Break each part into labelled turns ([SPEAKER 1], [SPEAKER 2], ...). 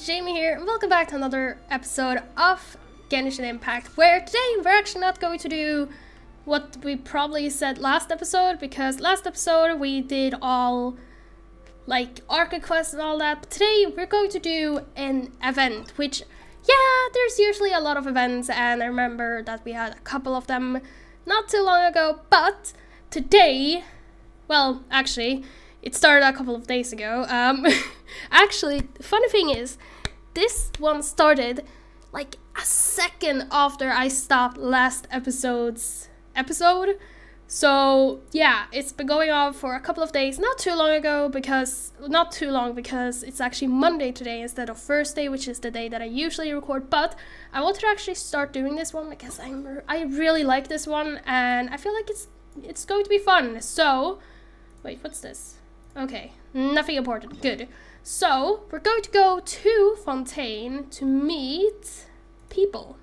[SPEAKER 1] Jamie here, and welcome back to another episode of Genshin Impact, where today we're actually not going to do what we probably said last episode, because last episode we did all, like, Arca quests and all that, but today we're going to do an event, which, yeah, there's usually a lot of events, and I remember that we had a couple of them not too long ago, but today, well, actually, it started a couple of days ago. Actually, the funny thing is, this one started like a second after I stopped last episode. So yeah, it's been going on for a couple of days. Not too long because it's actually Monday today instead of Thursday, which is the day that I usually record. But I wanted to actually start doing this one because I really like this one, and I feel like it's going to be fun. So, wait, what's this? Okay, nothing important. Good. So, we're going to go to Fontaine to meet people.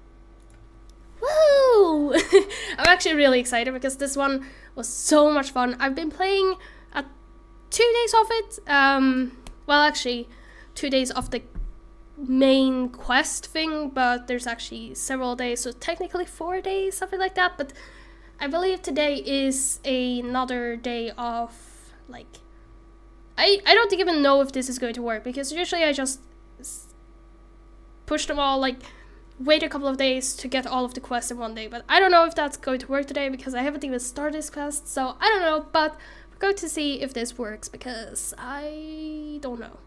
[SPEAKER 1] Woo! I'm actually really excited because this one was so much fun. I've been playing 2 days of it. Well, actually, 2 days of the main quest thing, but there's actually several days, so technically 4 days, something like that. But I believe today is another day of, like, I don't even know if this is going to work, because usually I just push them all, like, wait a couple of days to get all of the quests in one day, but I don't know if that's going to work today because I haven't even started this quest, so I don't know, but we're going to see if this works because I don't know.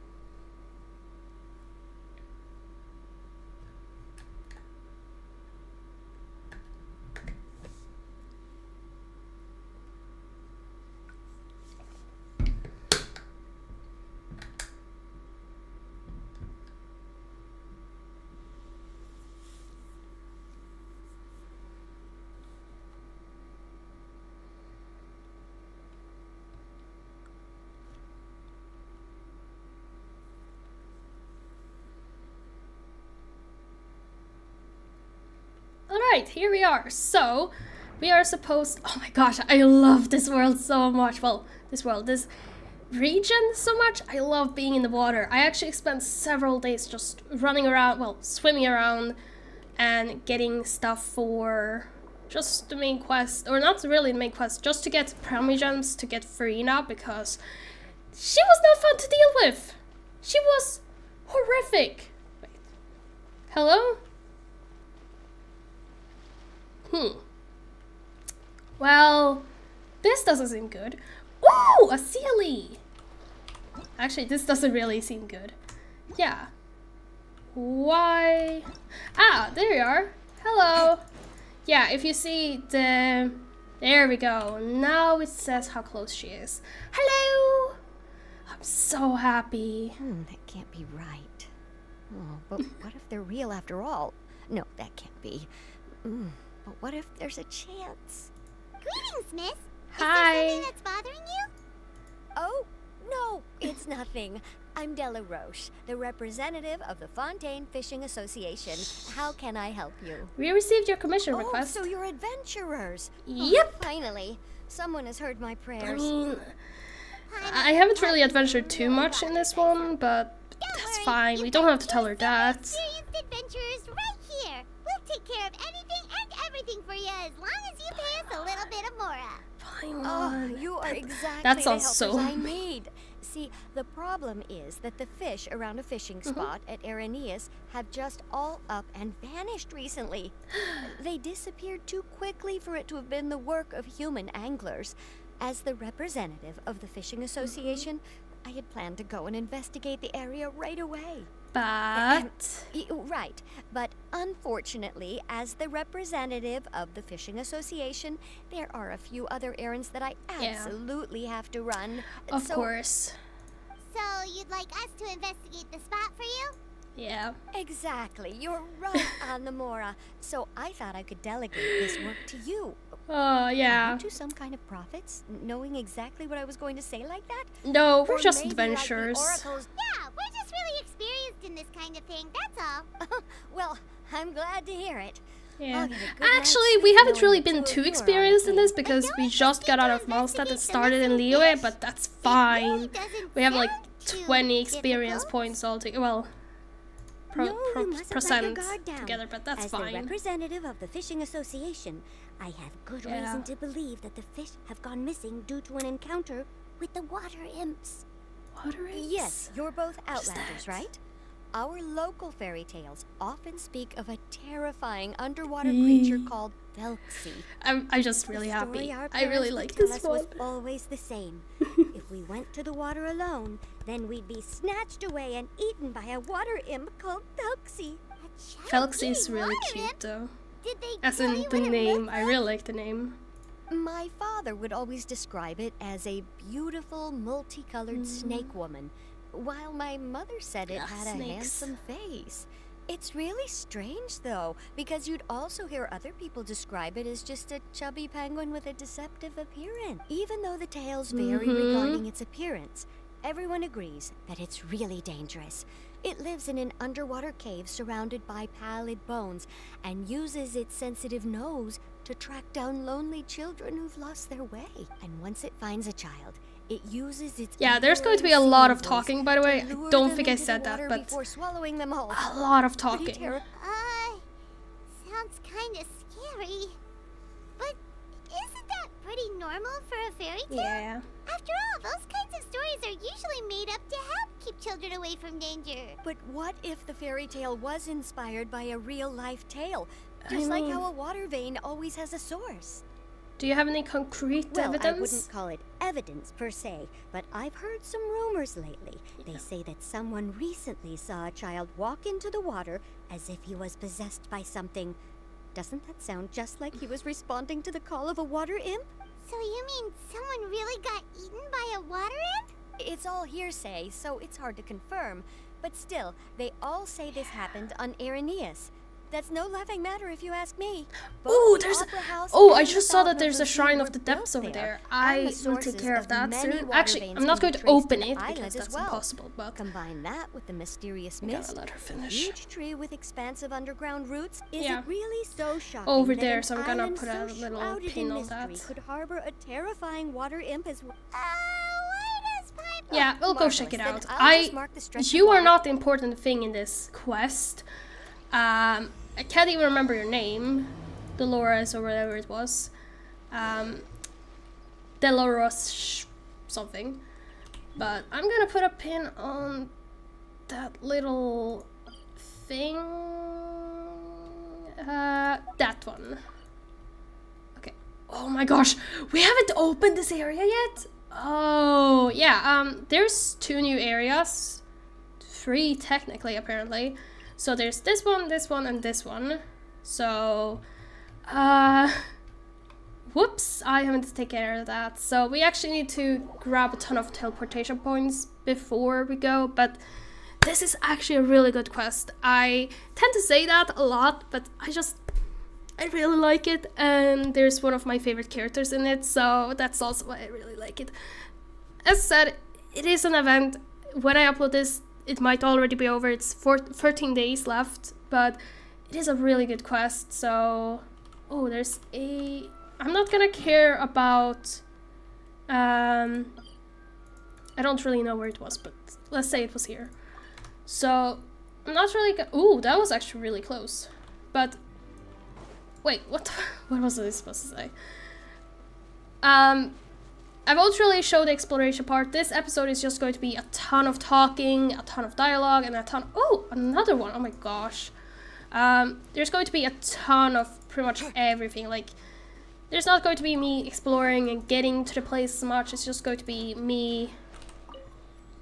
[SPEAKER 1] Alright, here we are. So, we are supposed... Oh my gosh, I love this world so much. Well, this region so much. I love being in the water. I actually spent several days just running around, well, swimming around and getting stuff for just the main quest. Or not really the main quest, just to get Primogems to get Farina, because she was not fun to deal with. She was horrific. Wait. Hello? Well, this doesn't seem good. Ooh, a Sealy! Actually, this doesn't really seem good. Yeah. Why? Ah, there you are. Hello. Yeah, if you see the... There we go. Now it says how close she is. Hello! I'm so happy.
[SPEAKER 2] That can't be right. Oh, but what if they're real after all? No, that can't be. But what if there's a chance?
[SPEAKER 3] Greetings, miss.
[SPEAKER 1] Hi.
[SPEAKER 3] Is there something that's bothering you?
[SPEAKER 2] Oh, no, it's nothing. I'm Della Roche, the representative of the Fontaine Fishing Association. How can I help you?
[SPEAKER 1] We received your commission request.
[SPEAKER 2] So you're adventurers.
[SPEAKER 1] Yep.
[SPEAKER 2] Oh, finally, someone has heard my prayers.
[SPEAKER 1] I mean, I haven't really adventured too much in this one, but that's fine. We don't have to tell her that.
[SPEAKER 3] Experienced adventurers right here. We'll take care of anything and everything for you as long as you pay us a little bit of Mora.
[SPEAKER 1] Fine.
[SPEAKER 2] You are exactly
[SPEAKER 1] that
[SPEAKER 2] the
[SPEAKER 1] sounds
[SPEAKER 2] helpers
[SPEAKER 1] so
[SPEAKER 2] I need. See, the problem is that the fish around a fishing spot at Aranias have just all up and vanished recently. They disappeared too quickly for it to have been the work of human anglers. As the representative of the Fishing Association, I had planned to go and investigate the area right away.
[SPEAKER 1] But...
[SPEAKER 2] Right, but unfortunately, as the representative of the Fishing Association, there are a few other errands that I absolutely have to run.
[SPEAKER 1] Of course.
[SPEAKER 3] So you'd like us to investigate the spot for you?
[SPEAKER 1] Yeah.
[SPEAKER 2] Exactly, you're right on the Mora. So I thought I could delegate this work to you.
[SPEAKER 1] Oh, yeah.
[SPEAKER 2] Aren't you some kind of prophets, knowing exactly what I was going to say like that?
[SPEAKER 1] No, we're
[SPEAKER 2] Or
[SPEAKER 1] just
[SPEAKER 2] maybe like the
[SPEAKER 1] adventurers.
[SPEAKER 2] oracles.
[SPEAKER 3] Yeah, we're just really experienced in this kind of thing, that's all.
[SPEAKER 2] Well, I'm glad to hear it.
[SPEAKER 1] Yeah.
[SPEAKER 2] I'll get a good night's
[SPEAKER 1] Actually, we
[SPEAKER 2] sleep
[SPEAKER 1] haven't
[SPEAKER 2] knowing
[SPEAKER 1] really
[SPEAKER 2] the
[SPEAKER 1] been
[SPEAKER 2] two
[SPEAKER 1] too
[SPEAKER 2] of you are on
[SPEAKER 1] experienced
[SPEAKER 2] the
[SPEAKER 1] in this
[SPEAKER 2] team.
[SPEAKER 1] because
[SPEAKER 3] But
[SPEAKER 1] we
[SPEAKER 3] don't
[SPEAKER 1] just got out of
[SPEAKER 3] you
[SPEAKER 1] Malstadt and
[SPEAKER 3] investigate the
[SPEAKER 1] started in
[SPEAKER 3] missing
[SPEAKER 1] Liyue,
[SPEAKER 3] fish?
[SPEAKER 1] but that's
[SPEAKER 3] It
[SPEAKER 1] fine.
[SPEAKER 3] really doesn't
[SPEAKER 1] We have like
[SPEAKER 3] sound too
[SPEAKER 1] 20 experience
[SPEAKER 3] difficult.
[SPEAKER 1] points altogether. Well,
[SPEAKER 2] No, you mustn't let your
[SPEAKER 1] percent
[SPEAKER 2] guard down.
[SPEAKER 1] together, but that's
[SPEAKER 2] As
[SPEAKER 1] fine.
[SPEAKER 2] the representative of the Fishing Association, I have good
[SPEAKER 1] Yeah.
[SPEAKER 2] reason to believe that the fish have gone missing due to an encounter with the water imps.
[SPEAKER 1] Water imps?
[SPEAKER 2] Yes, you're both
[SPEAKER 1] What is
[SPEAKER 2] outlanders,
[SPEAKER 1] that?
[SPEAKER 2] right? Our local fairy tales often speak of a terrifying underwater
[SPEAKER 1] Eee.
[SPEAKER 2] creature called Felxie.
[SPEAKER 1] I'm just really
[SPEAKER 2] The
[SPEAKER 1] happy.
[SPEAKER 2] story our
[SPEAKER 1] I really
[SPEAKER 2] parents would
[SPEAKER 1] like
[SPEAKER 2] tell
[SPEAKER 1] this
[SPEAKER 2] us
[SPEAKER 1] one.
[SPEAKER 2] was always the same. If we went to the water alone, then we'd be snatched away and eaten by a water imp called Felxie.
[SPEAKER 1] Felxie is really
[SPEAKER 3] water
[SPEAKER 1] cute
[SPEAKER 3] imp?
[SPEAKER 1] though.
[SPEAKER 3] Did they
[SPEAKER 1] As
[SPEAKER 3] tell
[SPEAKER 1] in
[SPEAKER 3] you
[SPEAKER 1] the
[SPEAKER 3] what it
[SPEAKER 1] name,
[SPEAKER 3] looked
[SPEAKER 1] I really like the name.
[SPEAKER 2] My father would always describe it as a beautiful, multicolored snake woman, while my mother said it
[SPEAKER 1] Ah,
[SPEAKER 2] had a
[SPEAKER 1] snakes.
[SPEAKER 2] handsome face. It's really strange, though, because you'd also hear other people describe it as just a chubby penguin with a deceptive appearance. Even though the tales vary regarding its appearance, everyone agrees that it's really dangerous. It lives in an underwater cave surrounded by pallid bones and uses its sensitive nose to track down lonely children who've lost their way. And once it finds a child, it uses its
[SPEAKER 1] Yeah, there's going to be a lot of talking, by the way. I
[SPEAKER 2] lure
[SPEAKER 1] don't
[SPEAKER 2] them
[SPEAKER 1] think I
[SPEAKER 2] into the
[SPEAKER 1] said that,
[SPEAKER 2] water
[SPEAKER 1] but
[SPEAKER 2] before swallowing them whole.
[SPEAKER 1] a lot of
[SPEAKER 2] Pretty
[SPEAKER 1] talking.
[SPEAKER 3] Sounds kind of scary. But isn't that pretty normal for a fairy tale?
[SPEAKER 1] Yeah.
[SPEAKER 3] After all, those kinds of stories are usually made up to help keep children away from danger.
[SPEAKER 2] But what if the fairy tale was inspired by a real-life tale?
[SPEAKER 1] I
[SPEAKER 2] Just like
[SPEAKER 1] mean-
[SPEAKER 2] how a water vein always has a source.
[SPEAKER 1] Do you have any concrete
[SPEAKER 2] Well, I
[SPEAKER 1] evidence?
[SPEAKER 2] wouldn't call it evidence per se, but I've heard some rumors lately. They say that someone recently saw a child walk into the water as if he was possessed by something. Doesn't that sound just like he was responding to the call of a water imp?
[SPEAKER 3] So you mean someone really got eaten by a water imp?
[SPEAKER 2] It's all hearsay, so it's hard to confirm. But still, they all say this happened on Irenaeus. That's no laughing matter if you ask me. Both
[SPEAKER 1] Oh,
[SPEAKER 2] the
[SPEAKER 1] there's.
[SPEAKER 2] Opera House
[SPEAKER 1] Oh,
[SPEAKER 2] and
[SPEAKER 1] I
[SPEAKER 2] the
[SPEAKER 1] just saw that
[SPEAKER 2] Fountain
[SPEAKER 1] there's a
[SPEAKER 2] the Sea
[SPEAKER 1] shrine
[SPEAKER 2] were
[SPEAKER 1] of the
[SPEAKER 2] built
[SPEAKER 1] depths over there.
[SPEAKER 2] and
[SPEAKER 1] I
[SPEAKER 2] the
[SPEAKER 1] will take
[SPEAKER 2] sources
[SPEAKER 1] care of that
[SPEAKER 2] many
[SPEAKER 1] soon.
[SPEAKER 2] water
[SPEAKER 1] Actually,
[SPEAKER 2] veins
[SPEAKER 1] I'm not
[SPEAKER 2] can
[SPEAKER 1] going
[SPEAKER 2] be
[SPEAKER 1] to
[SPEAKER 2] traced
[SPEAKER 1] open
[SPEAKER 2] the
[SPEAKER 1] it because
[SPEAKER 2] island as
[SPEAKER 1] that's
[SPEAKER 2] well.
[SPEAKER 1] impossible. But
[SPEAKER 2] Combine that with the mysterious
[SPEAKER 1] I gotta
[SPEAKER 2] mist,
[SPEAKER 1] let her
[SPEAKER 2] a
[SPEAKER 1] finish.
[SPEAKER 2] huge tree with expansive underground roots. Is
[SPEAKER 1] Yeah.
[SPEAKER 2] it really so shocking
[SPEAKER 1] Over
[SPEAKER 2] that
[SPEAKER 1] there,
[SPEAKER 2] an
[SPEAKER 1] so I'm gonna
[SPEAKER 2] island
[SPEAKER 1] put a
[SPEAKER 2] so
[SPEAKER 1] little
[SPEAKER 2] shrouded
[SPEAKER 1] pin
[SPEAKER 2] in
[SPEAKER 1] on that.
[SPEAKER 2] mystery could harbor a terrifying water imp as well?
[SPEAKER 3] Why does Pipe...
[SPEAKER 1] Yeah, we'll go check it
[SPEAKER 2] Marvelous.
[SPEAKER 1] out.
[SPEAKER 2] Then I'll just mark the stretch
[SPEAKER 1] You
[SPEAKER 2] of
[SPEAKER 1] are
[SPEAKER 2] water.
[SPEAKER 1] not the important thing in this quest. I can't even remember your name, Dolores or whatever it was. Dolores something. But I'm gonna put a pin on that little thing. That one. Okay. Oh my gosh, we haven't opened this area yet. Oh yeah. There's 2 new areas, 3 technically apparently. So there's this one, and this one. So, whoops, I haven't taken care of that. So we actually need to grab a ton of teleportation points before we go, but this is actually a really good quest. I tend to say that a lot, but I really like it, and there's one of my favorite characters in it, so that's also why I really like it. As said, it is an event. When I upload this, it might already be over. It's 13 days left, but it is a really good quest, so... Oh, there's a... I'm not gonna care about... I don't really know where it was, but let's say it was here. So, I'm not really... Ooh, that was actually really close. But... Wait, what was I supposed to say? I won't really show the exploration part. This episode is just going to be a ton of talking, a ton of dialogue, and a ton... Oh, another one. Oh my gosh. There's going to be a ton of pretty much everything. Like, there's not going to be me exploring and getting to the place as much. It's just going to be me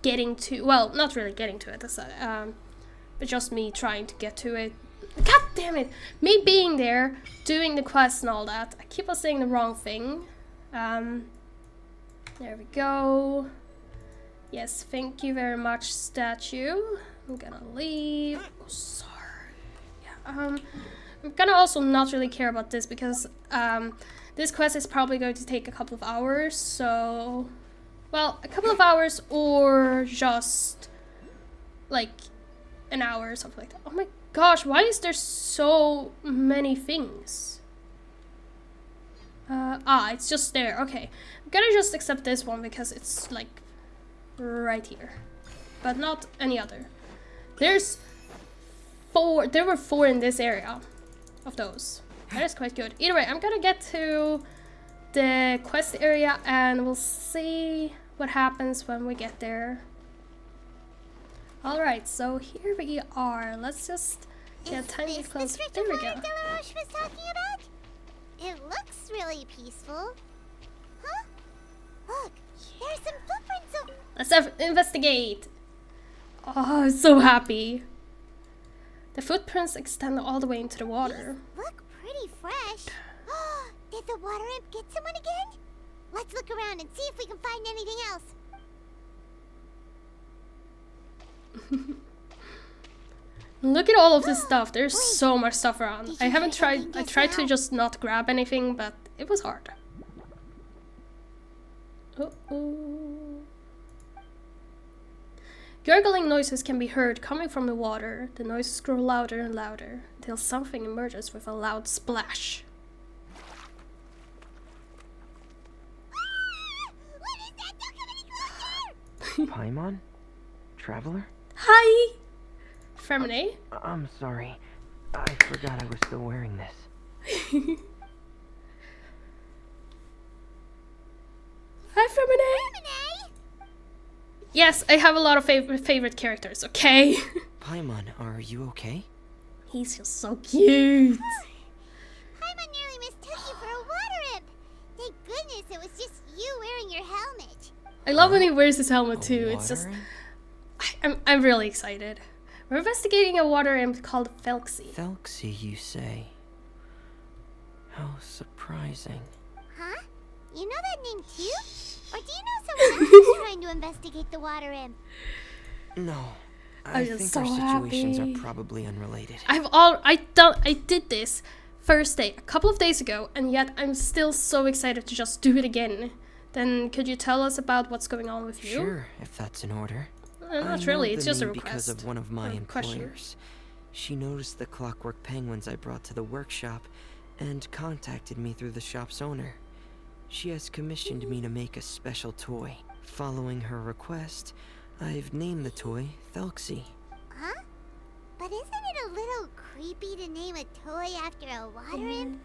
[SPEAKER 1] getting to... Well, not really getting to it, but just me trying to get to it. God damn it! Me being there, doing the quests and all that. I keep on saying the wrong thing. There we go. Yes, thank you very much, statue. I'm gonna leave. Oh, sorry. Yeah, I'm gonna also not really care about this because this quest is probably going to take a couple of hours. So, well, a couple of hours or just like an hour or something like that. Oh my gosh, why is there so many things? It's just there. Okay, I'm gonna just accept this one because it's like right here, but not any other. There's 4. There were 4 in this area of those. That is quite good. Either way, I'm gonna get to the quest area and we'll see what happens when we get there. Alright, so here we are. Let's just get a tiny bit closer. There we go.
[SPEAKER 3] Delaroche was talking about? It looks really peaceful. Huh? Look, there's some footprints of...
[SPEAKER 1] Let's investigate. Oh, I'm so happy. The footprints extend all the way into the water.
[SPEAKER 3] These look pretty fresh. Did the water imp get someone again? Let's look around and see if we can find anything else.
[SPEAKER 1] Look at all of this stuff. There's so much stuff around. I haven't tried. I tried to just not grab anything, but it was hard. Uh-oh. Gurgling noises can be heard coming from the water. The noises grow louder and louder until something emerges with a loud splash.
[SPEAKER 3] What is that? Don't come any closer!
[SPEAKER 4] Paimon? Traveler?
[SPEAKER 1] Hi! Femine?
[SPEAKER 4] I'm sorry. I forgot I was still wearing this.
[SPEAKER 1] Hi, Femine! Yes, I have a lot of favorite characters, okay?
[SPEAKER 4] Paimon, are you okay?
[SPEAKER 1] He's just so cute.
[SPEAKER 3] Paimon nearly mistook you for a water imp. Thank goodness it was just you wearing your helmet.
[SPEAKER 1] I love when he wears his helmet too. It's just...
[SPEAKER 4] Water?
[SPEAKER 1] I'm really excited. We're investigating a water imp called Felxie.
[SPEAKER 4] Felxie, you say? How surprising.
[SPEAKER 3] Huh? You know that name too? Or do you know someone else who's trying to investigate the water imp?
[SPEAKER 4] No.
[SPEAKER 1] I'm
[SPEAKER 4] I
[SPEAKER 1] just
[SPEAKER 4] think
[SPEAKER 1] so
[SPEAKER 4] our situations
[SPEAKER 1] happy.
[SPEAKER 4] are probably unrelated.
[SPEAKER 1] I did this first day a couple of days ago, and yet I'm still so excited to just do it again. Then could you tell us about what's going on with you?
[SPEAKER 4] Sure, if that's in order.
[SPEAKER 1] Not really, it's just a
[SPEAKER 4] request. Because
[SPEAKER 1] request.
[SPEAKER 4] of one of my
[SPEAKER 1] Or question.
[SPEAKER 4] employers. She noticed the clockwork penguins I brought to the workshop and contacted me through the shop's owner. She has commissioned me to make a special toy. Following her request, I've named the toy Felxie.
[SPEAKER 3] Huh? But isn't it a little creepy to name a toy after a water imp?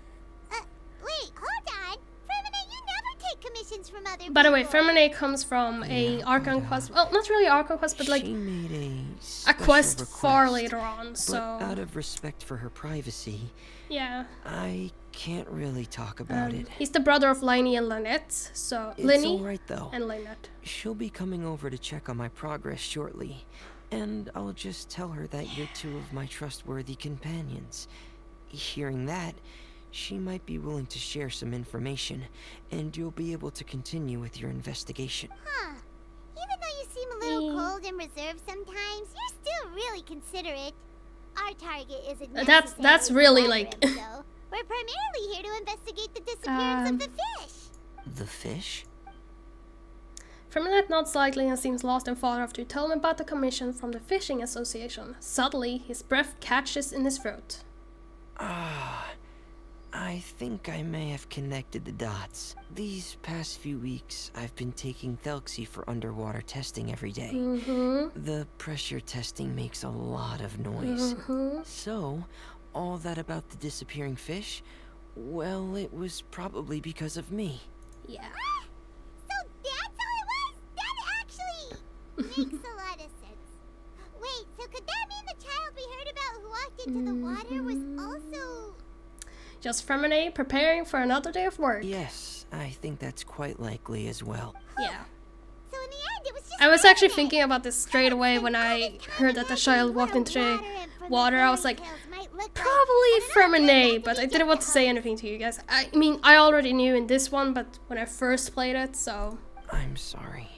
[SPEAKER 3] Wait, hold on. Femine, you never take commissions from other people.
[SPEAKER 1] By the way, Femine comes from a
[SPEAKER 4] Yeah,
[SPEAKER 1] Archon
[SPEAKER 4] but,
[SPEAKER 1] quest. Well, not really Archon quest, but like
[SPEAKER 4] she made
[SPEAKER 1] a
[SPEAKER 4] special
[SPEAKER 1] quest far
[SPEAKER 4] request,
[SPEAKER 1] later on.
[SPEAKER 4] But
[SPEAKER 1] So
[SPEAKER 4] out of respect for her privacy,
[SPEAKER 1] yeah,
[SPEAKER 4] I can't really talk about it.
[SPEAKER 1] he's the brother of Liney and Lynette. So
[SPEAKER 4] It's
[SPEAKER 1] Linny
[SPEAKER 4] alright though.
[SPEAKER 1] and Lynette.
[SPEAKER 4] She'll be coming over to check on my progress shortly, and I'll just tell her that you're two of my trustworthy companions. Hearing that, she might be willing to share some information, and you'll be able to continue with your investigation.
[SPEAKER 3] Huh. Even though you seem a little cold and reserved sometimes, you're still really considerate. Our target isn't necessarily
[SPEAKER 1] that's really
[SPEAKER 3] the
[SPEAKER 1] like-
[SPEAKER 3] water imp, though. We're primarily here to investigate the disappearance of the fish.
[SPEAKER 4] The fish?
[SPEAKER 1] Femine nods slightly and seems lost in thought after you tell him about the commission from the Fishing Association. Suddenly, his breath catches in his throat.
[SPEAKER 4] Ah, I think I may have connected the dots. These past few weeks, I've been taking Felxie for underwater testing every day. The pressure testing makes a lot of noise. So, all that about the disappearing fish, well, it was probably because of me.
[SPEAKER 1] Yeah.
[SPEAKER 3] So that's all it was? That actually makes a lot of sense. Wait, so could that mean the child we heard about who walked into the water was also...
[SPEAKER 1] Just Femine preparing for another day of work.
[SPEAKER 4] Yes, I think that's quite likely as well.
[SPEAKER 1] Yeah.
[SPEAKER 3] So in the end, it was just...
[SPEAKER 1] I was actually
[SPEAKER 3] Femine.
[SPEAKER 1] thinking about this straight away when I heard that the child walked into the water. I was like, probably Femine, but I didn't want to say anything to you guys. I mean, I already knew in this one, but when I first played it, so...
[SPEAKER 4] I'm sorry.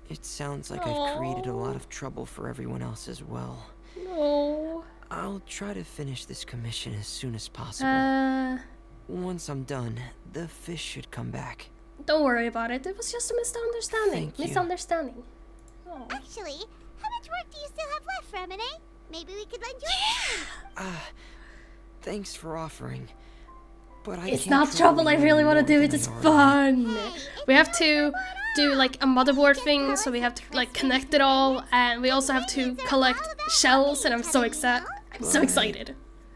[SPEAKER 4] It sounds like I've created a lot of trouble for everyone else as well.
[SPEAKER 1] No.
[SPEAKER 4] I'll try to finish this commission as soon as possible. Once I'm done, the fish should come back.
[SPEAKER 1] Don't worry about it. It was just a misunderstanding.
[SPEAKER 4] Thank you.
[SPEAKER 1] Misunderstanding. Oh.
[SPEAKER 3] Actually, how much work do you still have left, Femine? Maybe we could lend you a hand.
[SPEAKER 4] Thanks for offering. But I
[SPEAKER 1] It's
[SPEAKER 4] can't
[SPEAKER 1] not trouble. I
[SPEAKER 4] you
[SPEAKER 1] really want to
[SPEAKER 4] more
[SPEAKER 1] do it.
[SPEAKER 4] than
[SPEAKER 1] It's
[SPEAKER 4] I already
[SPEAKER 1] fun.
[SPEAKER 3] Hey,
[SPEAKER 1] We have to do like a motherboard thing, so we have to like connect it all, and we also have to collect shells. And I'm so I'm so excited.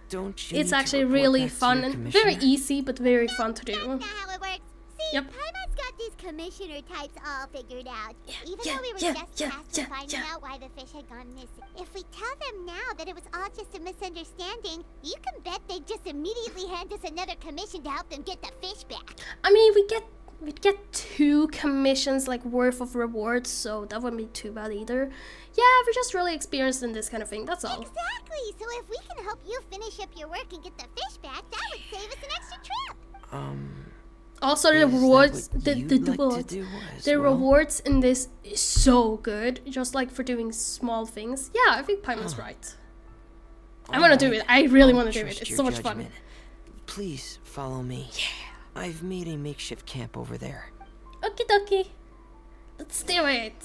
[SPEAKER 4] Don't you
[SPEAKER 1] It's
[SPEAKER 4] need to
[SPEAKER 1] actually
[SPEAKER 4] report
[SPEAKER 1] really
[SPEAKER 4] back to
[SPEAKER 1] fun
[SPEAKER 4] your
[SPEAKER 1] and very
[SPEAKER 4] commissioner?
[SPEAKER 1] easy, but very fun to do.
[SPEAKER 3] That's not how it works. See,
[SPEAKER 1] Yep.
[SPEAKER 3] Paimon's got these commissioner types all figured out. Even
[SPEAKER 1] yeah,
[SPEAKER 3] though we were
[SPEAKER 1] yeah,
[SPEAKER 3] just
[SPEAKER 1] yeah,
[SPEAKER 3] tasked with
[SPEAKER 1] yeah,
[SPEAKER 3] finding
[SPEAKER 1] yeah.
[SPEAKER 3] out why the fish had gone missing. If we tell them now that it was all just a misunderstanding, you can bet they'd just immediately hand us another commission to help them get the fish back.
[SPEAKER 1] I mean, we'd get 2 commissions like worth of rewards, so that wouldn't be too bad either. Yeah, we're just really experienced in this kind of thing, that's all.
[SPEAKER 3] Exactly. So if we can help you finish up your work and get the fish back, that would save us an extra trip.
[SPEAKER 1] Also, the
[SPEAKER 4] Is that
[SPEAKER 1] rewards,
[SPEAKER 4] what
[SPEAKER 1] the
[SPEAKER 4] you'd like to
[SPEAKER 1] rewards,
[SPEAKER 4] do as
[SPEAKER 1] the
[SPEAKER 4] well?
[SPEAKER 1] rewards in this is so good, just like for doing small things. Yeah, I think Paimon's right. I want to do it. I really want to do it.
[SPEAKER 4] Trust
[SPEAKER 1] It's
[SPEAKER 4] your
[SPEAKER 1] so much fun.
[SPEAKER 4] judgment. Please follow me. Yeah. I've made a makeshift camp over there.
[SPEAKER 1] Okie dokie. Let's do it.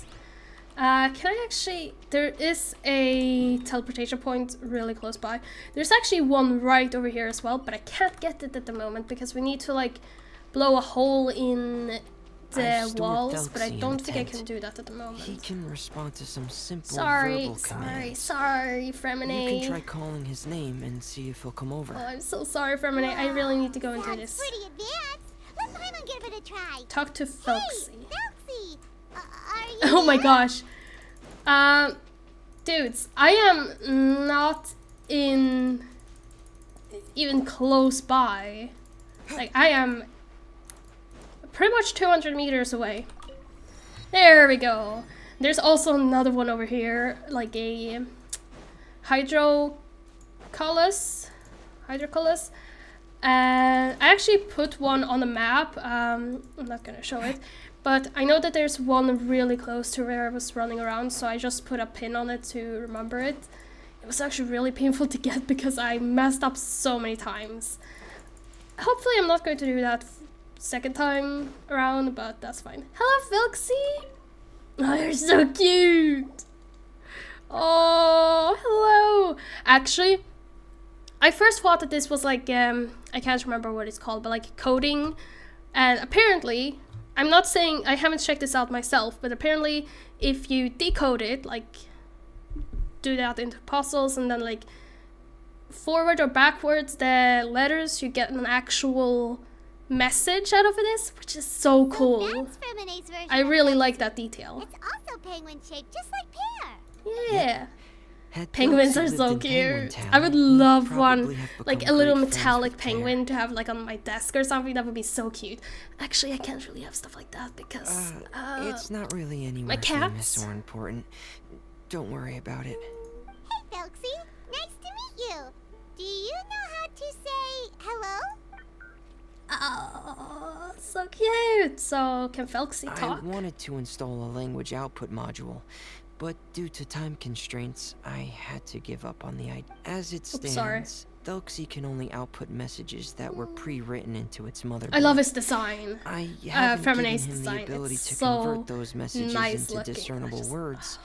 [SPEAKER 1] Can I actually... There is a teleportation point really close by. There's actually one right over here as well, but I can't get it at the moment because we need to, like, blow a hole in
[SPEAKER 4] I've
[SPEAKER 1] the
[SPEAKER 4] stored
[SPEAKER 1] walls, but I
[SPEAKER 4] Delxie in
[SPEAKER 1] don't
[SPEAKER 4] the
[SPEAKER 1] think I
[SPEAKER 4] tent.
[SPEAKER 1] can do that at the moment.
[SPEAKER 4] He can respond to some simple
[SPEAKER 1] Sorry,
[SPEAKER 4] verbal commands.
[SPEAKER 1] sorry,
[SPEAKER 4] You
[SPEAKER 1] Fremine.
[SPEAKER 4] can try calling his name and see if he'll come over.
[SPEAKER 1] Oh, I'm so sorry, Fremine. I really need to go into
[SPEAKER 3] Sounds
[SPEAKER 1] this.
[SPEAKER 3] pretty advanced. Let Paimon give it a try.
[SPEAKER 1] Talk to
[SPEAKER 3] Hey,
[SPEAKER 1] Felxie.
[SPEAKER 3] Felxie, are you
[SPEAKER 1] Oh my
[SPEAKER 3] there?
[SPEAKER 1] gosh. Dudes, I am not in even close by. Like, I am pretty much 200 meters away. There we go. There's also another one over here, like a hydroculus. And I actually put one on the map. I'm not gonna show it, but I know that there's one really close to where I was running around, so I just put a pin on it to remember it. It was actually really painful to get because I messed up so many times. Hopefully I'm not going to do that second time around, but that's fine. Hello, Felxie! Oh, you're so cute! Oh, hello! Actually, I first thought that this was like, I can't remember what it's called, but like coding. And apparently, I'm not saying, I haven't checked this out myself, but apparently if you decode it, like do that into puzzles and then like forward or backwards the letters, you get an actual message out of this, which is so cool.
[SPEAKER 3] So that's Fremine's version
[SPEAKER 1] I
[SPEAKER 3] of
[SPEAKER 1] really
[SPEAKER 3] Felxie.
[SPEAKER 1] like that detail.
[SPEAKER 3] It's also penguin shaped, just like Pear.
[SPEAKER 1] Yeah.
[SPEAKER 4] Had
[SPEAKER 1] Penguins
[SPEAKER 4] Delxie
[SPEAKER 1] are
[SPEAKER 4] lived
[SPEAKER 1] so
[SPEAKER 4] in Penguin
[SPEAKER 1] cute.
[SPEAKER 4] Town,
[SPEAKER 1] I would
[SPEAKER 4] he'd
[SPEAKER 1] love
[SPEAKER 4] probably
[SPEAKER 1] one,
[SPEAKER 4] have
[SPEAKER 1] like
[SPEAKER 4] become
[SPEAKER 1] a little
[SPEAKER 4] great friends
[SPEAKER 1] metallic
[SPEAKER 4] with Pear.
[SPEAKER 1] penguin to have like on my desk or something. That would be so cute. Actually, I can't really have stuff like that because
[SPEAKER 4] It's not really anywhere
[SPEAKER 1] cats?
[SPEAKER 4] famous or important. Don't worry about it.
[SPEAKER 3] Hey, Felxie. Nice to meet you. Do you know how to say hello?
[SPEAKER 1] oh, so cute. So can Felxie
[SPEAKER 4] I
[SPEAKER 1] talk?
[SPEAKER 4] wanted to install a language output module, but due to time constraints, I had to give up on the idea. As it
[SPEAKER 1] Oops, sorry.
[SPEAKER 4] stands, Delxie can only output messages that were pre-written into its motherboard.
[SPEAKER 1] I love his design.
[SPEAKER 4] I haven't given
[SPEAKER 1] Fremine's
[SPEAKER 4] him
[SPEAKER 1] design,
[SPEAKER 4] the ability
[SPEAKER 1] it's
[SPEAKER 4] to
[SPEAKER 1] so
[SPEAKER 4] convert those messages
[SPEAKER 1] nice
[SPEAKER 4] into
[SPEAKER 1] looking. I
[SPEAKER 4] discernible
[SPEAKER 1] just-
[SPEAKER 4] words,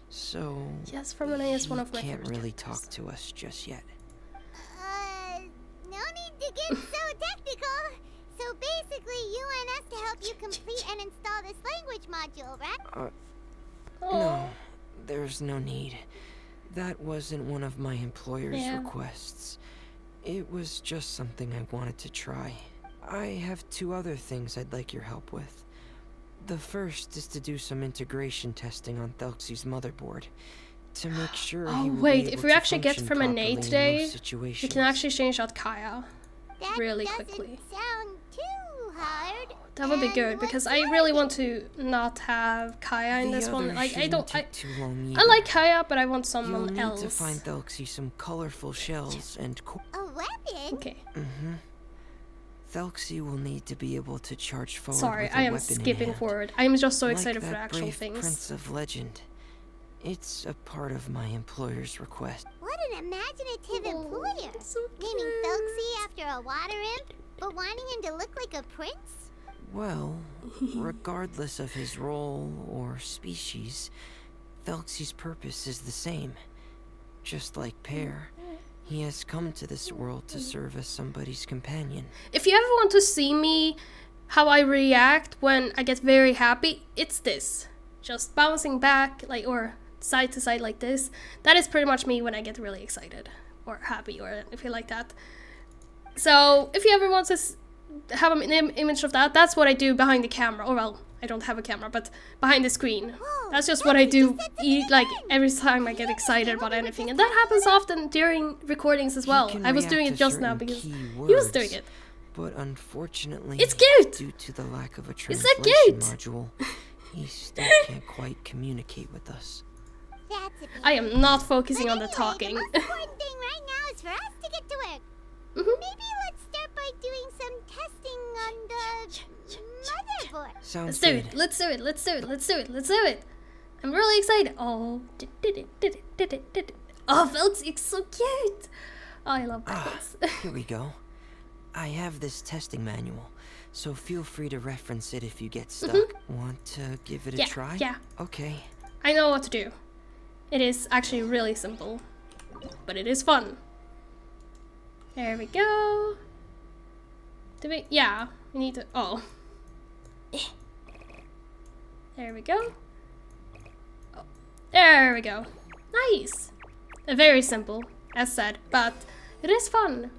[SPEAKER 4] so
[SPEAKER 1] Yes, Fremine is one
[SPEAKER 4] he
[SPEAKER 1] of my
[SPEAKER 4] can't
[SPEAKER 1] favorite
[SPEAKER 4] really
[SPEAKER 1] characters.
[SPEAKER 4] talk to us just yet.
[SPEAKER 3] No need to get so technical. So basically, you want us to help you complete and install this language module, right?
[SPEAKER 1] Oh.
[SPEAKER 4] No, there's no need. That wasn't one of my employer's
[SPEAKER 1] Yeah.
[SPEAKER 4] requests. It was just something I wanted to try. I have 2 other things I'd like your help with. The first is to do some integration testing on Delxie's motherboard to make sure
[SPEAKER 1] Oh,
[SPEAKER 4] he will
[SPEAKER 1] wait,
[SPEAKER 4] be
[SPEAKER 1] if
[SPEAKER 4] able
[SPEAKER 1] we
[SPEAKER 4] to
[SPEAKER 1] actually get
[SPEAKER 4] function
[SPEAKER 1] from a
[SPEAKER 4] properly
[SPEAKER 1] nade
[SPEAKER 4] in
[SPEAKER 1] today,
[SPEAKER 4] most
[SPEAKER 1] we
[SPEAKER 4] situations.
[SPEAKER 1] can actually change out Kaya.
[SPEAKER 3] That
[SPEAKER 1] Really
[SPEAKER 3] doesn't
[SPEAKER 1] quickly.
[SPEAKER 3] sound too hard.
[SPEAKER 1] That would be
[SPEAKER 3] And
[SPEAKER 1] good because
[SPEAKER 3] what's
[SPEAKER 1] I
[SPEAKER 3] your
[SPEAKER 1] really
[SPEAKER 3] idea?
[SPEAKER 1] want to not have Kaya in
[SPEAKER 4] The
[SPEAKER 1] this one.
[SPEAKER 4] others
[SPEAKER 1] Like I
[SPEAKER 4] shouldn't
[SPEAKER 1] don't,
[SPEAKER 4] take too long
[SPEAKER 1] I
[SPEAKER 4] either.
[SPEAKER 1] like Kaya, but I want
[SPEAKER 4] You'll
[SPEAKER 1] someone
[SPEAKER 4] need
[SPEAKER 1] else.
[SPEAKER 4] to find Delxie some colorful shells and
[SPEAKER 3] A weapon?
[SPEAKER 1] Okay,
[SPEAKER 4] Delxie will need to be able to charge forward
[SPEAKER 1] sorry,
[SPEAKER 4] with a
[SPEAKER 1] I am
[SPEAKER 4] weapon in
[SPEAKER 1] skipping
[SPEAKER 4] hand.
[SPEAKER 1] forward. I am just so
[SPEAKER 4] Like
[SPEAKER 1] excited for
[SPEAKER 4] that
[SPEAKER 1] the actual
[SPEAKER 4] brave
[SPEAKER 1] things.
[SPEAKER 4] Prince of Legend. It's a part of my employer's request.
[SPEAKER 3] What an imaginative
[SPEAKER 1] Oh,
[SPEAKER 3] employer.
[SPEAKER 1] so
[SPEAKER 3] Naming
[SPEAKER 1] cute.
[SPEAKER 3] Felxie after a water imp, but wanting him to look like a prince?
[SPEAKER 4] Well, regardless of his role or species, Felxie's purpose is the same. Just like Pear, he has come to this world to serve as somebody's companion.
[SPEAKER 1] If you ever want to see me, how I react when I get very happy, it's this. Just bouncing back, like, or side to side like this. That is pretty much me when I get really excited or happy or anything like that. So if you ever want to have an image of that, that's what I do behind the camera. Or well, I don't have a camera, but behind the screen.
[SPEAKER 3] Whoa,
[SPEAKER 1] That's just what I do like every time I get excited about anything. And that happens often during recordings as well.
[SPEAKER 4] can
[SPEAKER 1] I was
[SPEAKER 4] react
[SPEAKER 1] doing
[SPEAKER 4] to
[SPEAKER 1] it just now
[SPEAKER 4] certain
[SPEAKER 1] because
[SPEAKER 4] key
[SPEAKER 1] he was doing
[SPEAKER 4] words,
[SPEAKER 1] it.
[SPEAKER 4] But unfortunately,
[SPEAKER 1] It's cute!
[SPEAKER 4] due to the lack of a
[SPEAKER 1] It's
[SPEAKER 4] translation
[SPEAKER 1] so cute!
[SPEAKER 4] module, he still can't quite communicate with us.
[SPEAKER 3] That's a bit.
[SPEAKER 1] I am not focusing
[SPEAKER 3] But
[SPEAKER 1] on the
[SPEAKER 3] anyway,
[SPEAKER 1] talking.
[SPEAKER 3] The most important thing right now is for us to get to work.
[SPEAKER 1] Mhm.
[SPEAKER 3] Maybe let's start by doing some testing on the motherboard.
[SPEAKER 4] Sounds
[SPEAKER 1] Let's do
[SPEAKER 4] good.
[SPEAKER 1] it. Let's do it. Let's do it. Let's do it. Let's do it. I'm really excited. Oh, oh, Felix, it's so cute. Oh, I love Felix.
[SPEAKER 4] Here we go. I have this testing manual, so feel free to reference it if you get stuck. Want to give it a try?
[SPEAKER 1] Yeah.
[SPEAKER 4] Okay.
[SPEAKER 1] I know what to do. It is actually really simple, but it is fun. There we go. Do we? Yeah, we need to. Oh. There we go. Oh. There we go. Nice. Very simple, as said, but it is fun.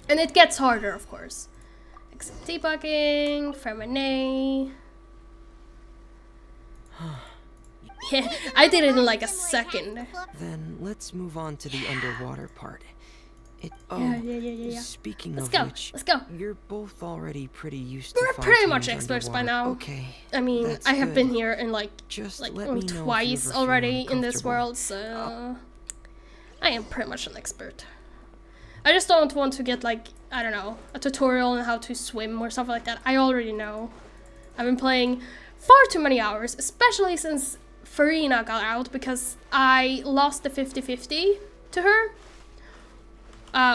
[SPEAKER 1] And it gets harder, of course. Except debugging, Fermenay. Yeah, I did it in like a second.
[SPEAKER 4] Then let's move on to the underwater part.
[SPEAKER 1] Yeah.
[SPEAKER 4] Speaking
[SPEAKER 1] Let's
[SPEAKER 4] of
[SPEAKER 1] go.
[SPEAKER 4] which,
[SPEAKER 1] Let's go.
[SPEAKER 4] you're both already pretty used
[SPEAKER 1] We're
[SPEAKER 4] to
[SPEAKER 1] pretty
[SPEAKER 4] fighting
[SPEAKER 1] much experts by
[SPEAKER 4] underwater.
[SPEAKER 1] now.
[SPEAKER 4] Okay.
[SPEAKER 1] I mean,
[SPEAKER 4] that's
[SPEAKER 1] I have
[SPEAKER 4] good.
[SPEAKER 1] been here in like
[SPEAKER 4] Just let me know if you
[SPEAKER 1] twice
[SPEAKER 4] ever feel
[SPEAKER 1] already in this
[SPEAKER 4] uncomfortable.
[SPEAKER 1] world, so I am pretty much an expert. I just don't want to get like, I don't know, a tutorial on how to swim or stuff like that. I already know. I've been playing far too many hours, especially since Farina got out because I lost the 50-50 to her,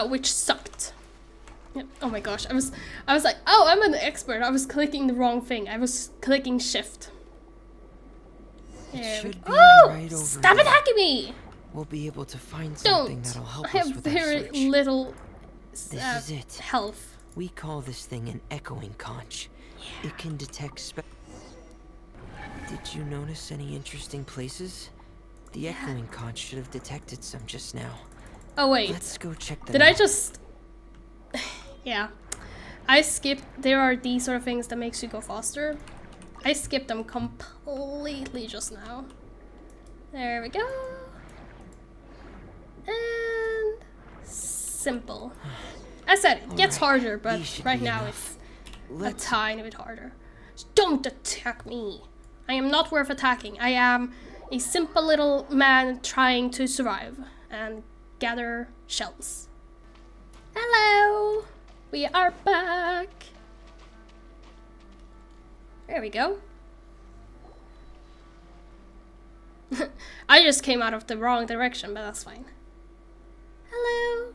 [SPEAKER 1] which sucked. Yeah. Oh my gosh, I was like, oh, I'm an expert. I was clicking the wrong thing. I was clicking shift. There we
[SPEAKER 4] should
[SPEAKER 1] go.
[SPEAKER 4] be
[SPEAKER 1] Oh,
[SPEAKER 4] right over
[SPEAKER 1] stop
[SPEAKER 4] there.
[SPEAKER 1] attacking me!
[SPEAKER 4] We'll be able to find something
[SPEAKER 1] Don't.
[SPEAKER 4] that'll
[SPEAKER 1] I
[SPEAKER 4] help us
[SPEAKER 1] have
[SPEAKER 4] with our
[SPEAKER 1] very
[SPEAKER 4] search.
[SPEAKER 1] little
[SPEAKER 4] This is it.
[SPEAKER 1] health.
[SPEAKER 4] We call this thing an echoing conch. It can detect Did you notice any interesting places? The echoing conch should have detected some just now.
[SPEAKER 1] Oh wait,
[SPEAKER 4] Let's go check them
[SPEAKER 1] did
[SPEAKER 4] out.
[SPEAKER 1] I just? Yeah, I skipped. There are these sort of things that makes you go faster. I skipped them completely just now. There we go. And simple. I said it gets
[SPEAKER 4] Alright,
[SPEAKER 1] harder, but
[SPEAKER 4] these should
[SPEAKER 1] right
[SPEAKER 4] be
[SPEAKER 1] now
[SPEAKER 4] enough.
[SPEAKER 1] it's
[SPEAKER 4] Let's
[SPEAKER 1] a tiny bit harder. Just don't attack me. I am not worth attacking. I am a simple little man trying to survive and gather shells. Hello! We are back! There we go. I just came out of the wrong direction, but that's fine. Hello!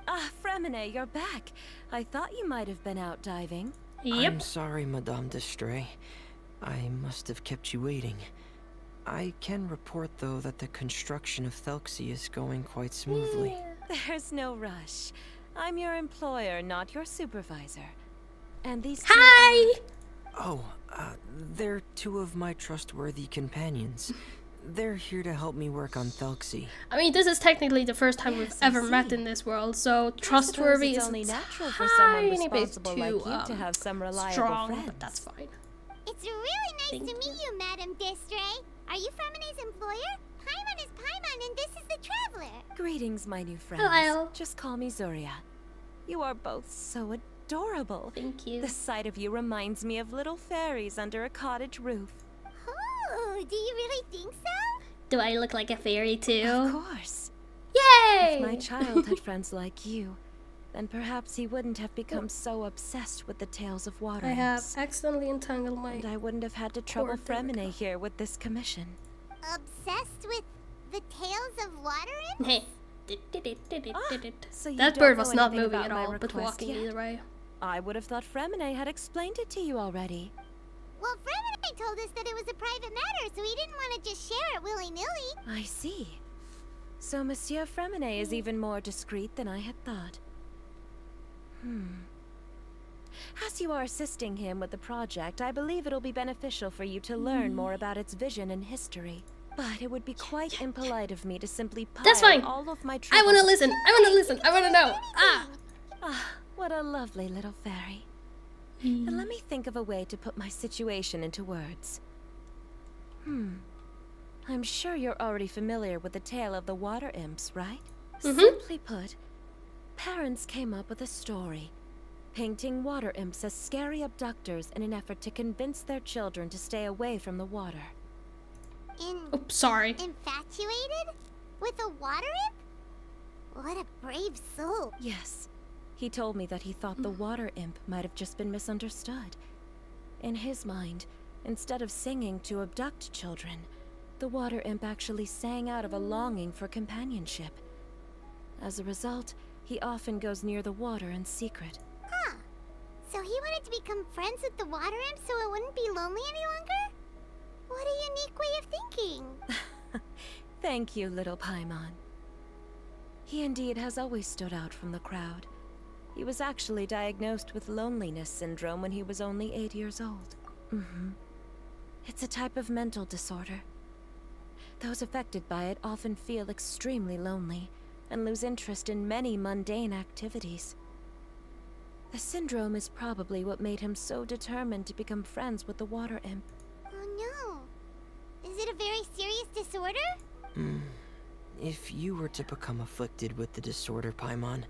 [SPEAKER 5] Ah, Fremine, you're back. I thought you might have been out diving.
[SPEAKER 1] Yep.
[SPEAKER 4] I'm sorry, Madame Destray. I must have kept you waiting. I can report, though, that the construction of Thelxie is going quite smoothly.
[SPEAKER 5] There's no rush. I'm your employer, not your supervisor. And these two
[SPEAKER 1] Hi!
[SPEAKER 4] Oh, they're two of my trustworthy companions. They're here to help me work on Thelxie.
[SPEAKER 1] I mean, this is technically the first time we've
[SPEAKER 5] Yes, I
[SPEAKER 1] ever met
[SPEAKER 5] see.
[SPEAKER 1] in this world, so
[SPEAKER 5] I suppose
[SPEAKER 1] trustworthy
[SPEAKER 5] it's
[SPEAKER 1] is
[SPEAKER 5] only natural for someone
[SPEAKER 1] tiny bit
[SPEAKER 5] responsible like
[SPEAKER 1] too,
[SPEAKER 5] you to have some reliable
[SPEAKER 1] strong,
[SPEAKER 5] friends.
[SPEAKER 1] but that's fine.
[SPEAKER 3] It's really nice
[SPEAKER 1] Thank
[SPEAKER 3] to meet you, Madame Destray. Are you Fermine's employer? Paimon is Paimon, and this is the Traveler.
[SPEAKER 5] Greetings, my new friends.
[SPEAKER 1] Hello.
[SPEAKER 5] Just call me Zuria. You are both so adorable.
[SPEAKER 1] Thank you.
[SPEAKER 5] The sight of you reminds me of little fairies under a cottage roof.
[SPEAKER 3] Oh, do you really think so?
[SPEAKER 1] Do I look like a fairy
[SPEAKER 5] Of
[SPEAKER 1] too?
[SPEAKER 5] course.
[SPEAKER 1] Yay!
[SPEAKER 5] If my child had friends like you, then perhaps he wouldn't have become so obsessed with the tales of water
[SPEAKER 1] I have
[SPEAKER 5] imps.
[SPEAKER 1] accidentally entangled my...
[SPEAKER 5] And I wouldn't have had to trouble
[SPEAKER 1] Poor Derek.
[SPEAKER 5] Fremine here with this commission.
[SPEAKER 3] Obsessed with the tales of water imps?
[SPEAKER 1] Hey.
[SPEAKER 5] So you
[SPEAKER 1] That
[SPEAKER 5] don't
[SPEAKER 1] bird
[SPEAKER 5] know
[SPEAKER 1] was not
[SPEAKER 5] anything
[SPEAKER 1] moving
[SPEAKER 5] about
[SPEAKER 1] at
[SPEAKER 5] my
[SPEAKER 1] all, but
[SPEAKER 5] request
[SPEAKER 1] walking
[SPEAKER 5] yet?
[SPEAKER 1] either way.
[SPEAKER 5] I would have thought Fremine had explained it to you already.
[SPEAKER 3] Well, Fremine told us that it was a private matter, so we didn't want to just share it willy-nilly.
[SPEAKER 5] I see. So Monsieur Fremine is even more discreet than I had thought. As you are assisting him with the project, I believe it'll be beneficial for you to learn more about its vision and history. But it would be quite impolite of me to simply
[SPEAKER 1] That's
[SPEAKER 5] pile
[SPEAKER 1] fine.
[SPEAKER 5] all of my
[SPEAKER 1] I want to
[SPEAKER 5] troubles.
[SPEAKER 1] listen. I want to listen. I want to know. Ah.
[SPEAKER 5] Ah, what a lovely little fairy. Then let me think of a way to put my situation into words. I'm sure you're already familiar with the tale of the water imps, right? Simply put, parents came up with a story, painting water imps as scary abductors in an effort to convince their children to stay away from the water.
[SPEAKER 1] Oops, sorry.
[SPEAKER 3] Infatuated? With a water imp? What a brave soul.
[SPEAKER 5] Yes. He told me that he thought the water imp might have just been misunderstood. In his mind, instead of singing to abduct children, the water imp actually sang out of a longing for companionship. As a result, he often goes near the water in secret.
[SPEAKER 3] Huh. So he wanted to become friends with the water imp so it wouldn't be lonely any longer? What a unique way of thinking.
[SPEAKER 5] Thank you, little Paimon. He indeed has always stood out from the crowd. He was actually diagnosed with loneliness syndrome when he was only 8 years old. It's a type of mental disorder. Those affected by it often feel extremely lonely and lose interest in many mundane activities. The syndrome is probably what made him so determined to become friends with the water imp.
[SPEAKER 3] Oh no. Is it a very serious disorder?
[SPEAKER 4] If you were to become afflicted with the disorder, Paimon,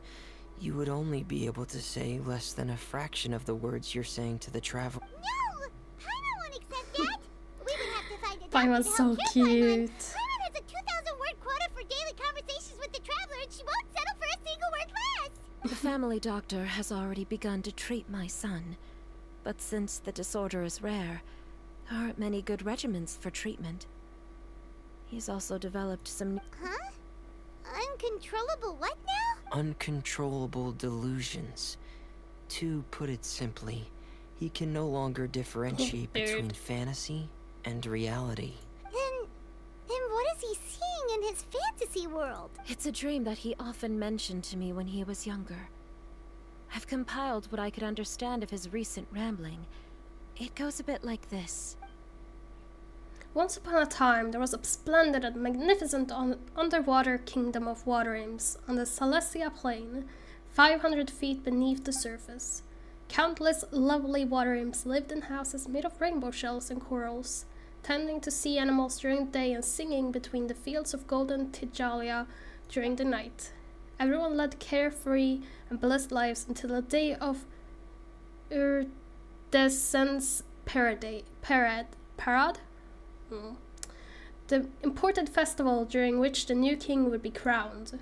[SPEAKER 4] you would only be able to say less than a fraction of the words you're saying to the traveler.
[SPEAKER 3] No! Paimon won't accept that! We would have to find a doctor
[SPEAKER 1] Paimon's
[SPEAKER 3] to
[SPEAKER 1] so
[SPEAKER 3] help cure
[SPEAKER 1] cute.
[SPEAKER 3] Paimon has a 2,000-word quota for daily conversations with the traveler, and she won't settle for a single word less!
[SPEAKER 5] The family doctor has already begun to treat my son, but since the disorder is rare, there aren't many good regimens for treatment. He's also developed some...
[SPEAKER 3] Huh? Uncontrollable what now?
[SPEAKER 4] Uncontrollable delusions. To put it simply, he can no longer differentiate between fantasy and reality.
[SPEAKER 3] Then what is he seeing in his fantasy world?
[SPEAKER 5] It's a dream that he often mentioned to me when he was younger. I've compiled what I could understand of his recent rambling. It goes a bit like this.
[SPEAKER 1] Once upon a time, there was a splendid and magnificent underwater kingdom of water imps on the Celestia Plain, 500 feet beneath the surface. Countless lovely water imps lived in houses made of rainbow shells and corals, tending to sea animals during the day and singing between the fields of golden Tijalia during the night. Everyone led carefree and blessed lives until the day of Iridescence Parade. The important festival during which the new king would be crowned.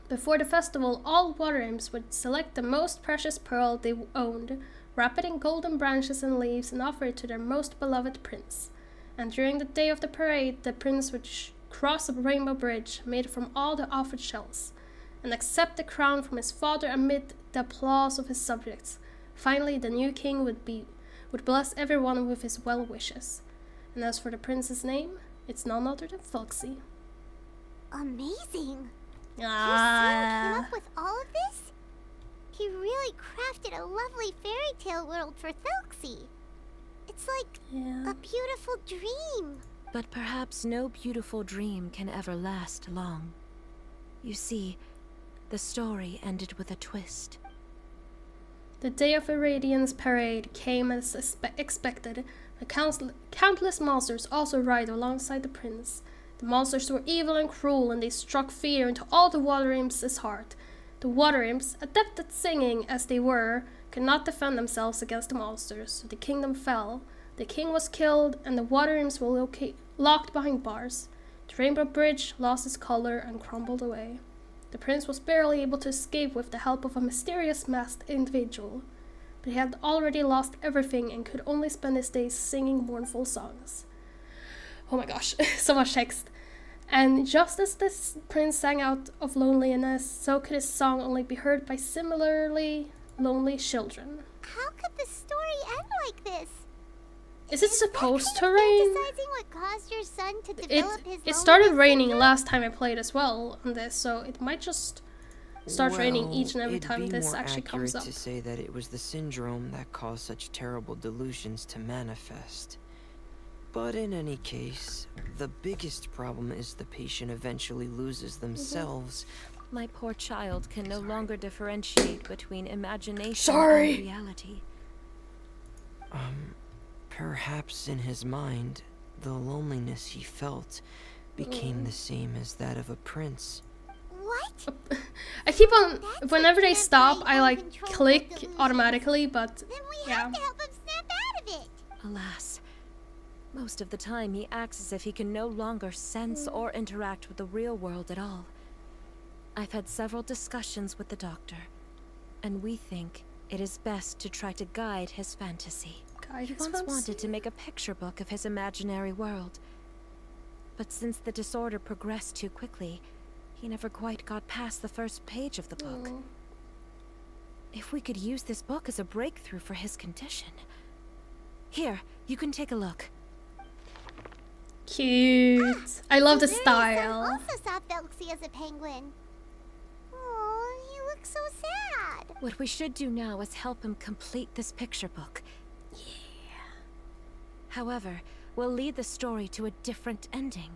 [SPEAKER 1] Before the festival, all water imps would select the most precious pearl they owned, wrap it in golden branches and leaves, and offer it to their most beloved prince. And during the day of the parade, the prince would cross a rainbow bridge made from all the offered shells, and accept the crown from his father amid the applause of his subjects. Finally, the new king would bless everyone with his well wishes. And as for the prince's name, it's none other than Foxy.
[SPEAKER 3] Amazing. Your son came
[SPEAKER 1] Ah.
[SPEAKER 3] up with all of this? He really crafted a lovely fairy tale world for Thelxie. It's like
[SPEAKER 1] Yeah.
[SPEAKER 3] a beautiful dream.
[SPEAKER 5] But perhaps no beautiful dream can ever last long. You see, the story ended with a twist.
[SPEAKER 1] The day of Irradiance parade came as expected. The countless monsters also ride alongside the prince. The monsters were evil and cruel, and they struck fear into all the water imps' heart. The water imps, adept at singing as they were, could not defend themselves against the monsters, so the kingdom fell. The king was killed, and the water imps were locked behind bars. The rainbow bridge lost its color and crumbled away. The prince was barely able to escape with the help of a mysterious masked individual, but he had already lost everything and could only spend his days singing mournful songs. Oh my gosh, so much text. And just as this prince sang out of loneliness, so could his song only be heard by similarly lonely children.
[SPEAKER 3] How could the story end like this?
[SPEAKER 1] Is it supposed
[SPEAKER 3] Kind
[SPEAKER 1] to
[SPEAKER 3] of
[SPEAKER 1] rain?
[SPEAKER 3] fantasizing what caused your son to develop his
[SPEAKER 1] It started
[SPEAKER 3] loneliness
[SPEAKER 1] raining
[SPEAKER 3] syndrome?
[SPEAKER 1] last time I played as well on this, so it might just start training
[SPEAKER 4] Well,
[SPEAKER 1] each and every
[SPEAKER 4] it'd
[SPEAKER 1] time
[SPEAKER 4] be
[SPEAKER 1] this
[SPEAKER 4] more
[SPEAKER 1] actually comes up.
[SPEAKER 4] accurate to say that it was the syndrome that caused such terrible delusions to manifest. But in any case, the biggest problem is the patient eventually loses themselves.
[SPEAKER 5] My poor child can no longer differentiate between imagination
[SPEAKER 1] Sorry.
[SPEAKER 5] and reality.
[SPEAKER 4] Perhaps in his mind, the loneliness he felt became the same as that of a prince.
[SPEAKER 3] What?
[SPEAKER 1] I keep on,
[SPEAKER 3] That's
[SPEAKER 1] whenever
[SPEAKER 3] what
[SPEAKER 1] they
[SPEAKER 3] meant
[SPEAKER 1] stop,
[SPEAKER 3] by
[SPEAKER 1] I like
[SPEAKER 3] uncontrollable
[SPEAKER 1] click
[SPEAKER 3] delusions.
[SPEAKER 1] automatically, but
[SPEAKER 3] Then we
[SPEAKER 1] yeah.
[SPEAKER 3] have to help him snap out of it.
[SPEAKER 5] Alas, most of the time he acts as if he can no longer sense or interact with the real world at all. I've had several discussions with the doctor, and we think it is best to try to guide his fantasy. He once wanted to make a picture book of his imaginary world, but since the disorder progressed too quickly, he never quite got past the first page of the book.
[SPEAKER 1] Oh.
[SPEAKER 5] If we could use this book as a breakthrough for his condition. Here, you can take a look.
[SPEAKER 1] Cute. I love the
[SPEAKER 3] Zuri's son
[SPEAKER 1] style.
[SPEAKER 3] also saw Felxie as a penguin. Oh, he looks so sad.
[SPEAKER 5] What we should do now is help him complete this picture book.
[SPEAKER 1] Yeah.
[SPEAKER 5] However, we'll lead the story to a different ending.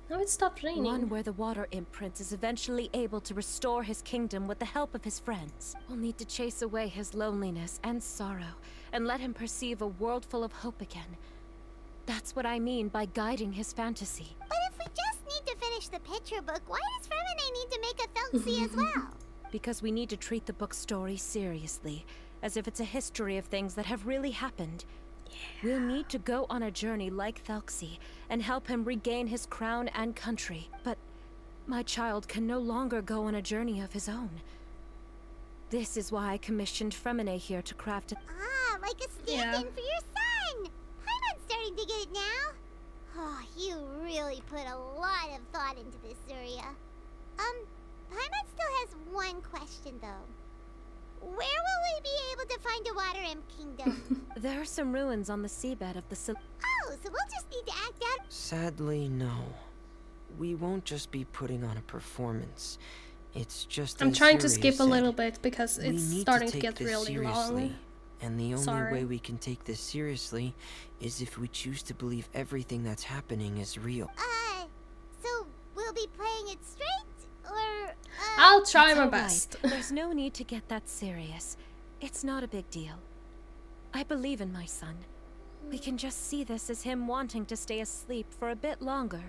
[SPEAKER 1] Now it stopped raining.
[SPEAKER 5] One where the water imp prince is eventually able to restore his kingdom with the help of his friends. We'll need to chase away his loneliness and sorrow, and let him perceive a world full of hope again. That's what I mean by guiding his fantasy.
[SPEAKER 3] But if we just need to finish the picture book, why does Fremine need to make a Felxie as well?
[SPEAKER 5] Because we need to treat the book's story seriously, as if it's a history of things that have really happened. We'll need to go on a journey like Felxie and help him regain his crown and country. But my child can no longer go on a journey of his own. This is why I commissioned Fremine here to craft a...
[SPEAKER 3] Ah, like a stand-in for your son! Paimon's starting to get it now. Oh, you really put a lot of thought into this, Zuria. Paimon still has one question, though. Where will we be able to find a Water Imp Kingdom?
[SPEAKER 5] There are some ruins on the seabed of the
[SPEAKER 3] Oh, so we'll just need to act out.
[SPEAKER 4] Sadly, no. We won't just be putting on a performance. It's just
[SPEAKER 1] I'm
[SPEAKER 4] as
[SPEAKER 1] trying to
[SPEAKER 4] Zuria
[SPEAKER 1] skip a
[SPEAKER 4] said,
[SPEAKER 1] little bit because
[SPEAKER 4] we
[SPEAKER 1] it's
[SPEAKER 4] need
[SPEAKER 1] starting to
[SPEAKER 4] take
[SPEAKER 1] get
[SPEAKER 4] this
[SPEAKER 1] really
[SPEAKER 4] seriously.
[SPEAKER 1] long.
[SPEAKER 4] And the only
[SPEAKER 1] Sorry.
[SPEAKER 4] way we can take this seriously is if we choose to believe everything that's happening is real.
[SPEAKER 3] So we'll be playing it straight, or,
[SPEAKER 1] I'll try
[SPEAKER 5] It's
[SPEAKER 1] my
[SPEAKER 5] all right.
[SPEAKER 1] best.
[SPEAKER 5] There's no need to get that serious. It's not a big deal. I believe in my son. We can just see this as him wanting to stay asleep for a bit longer,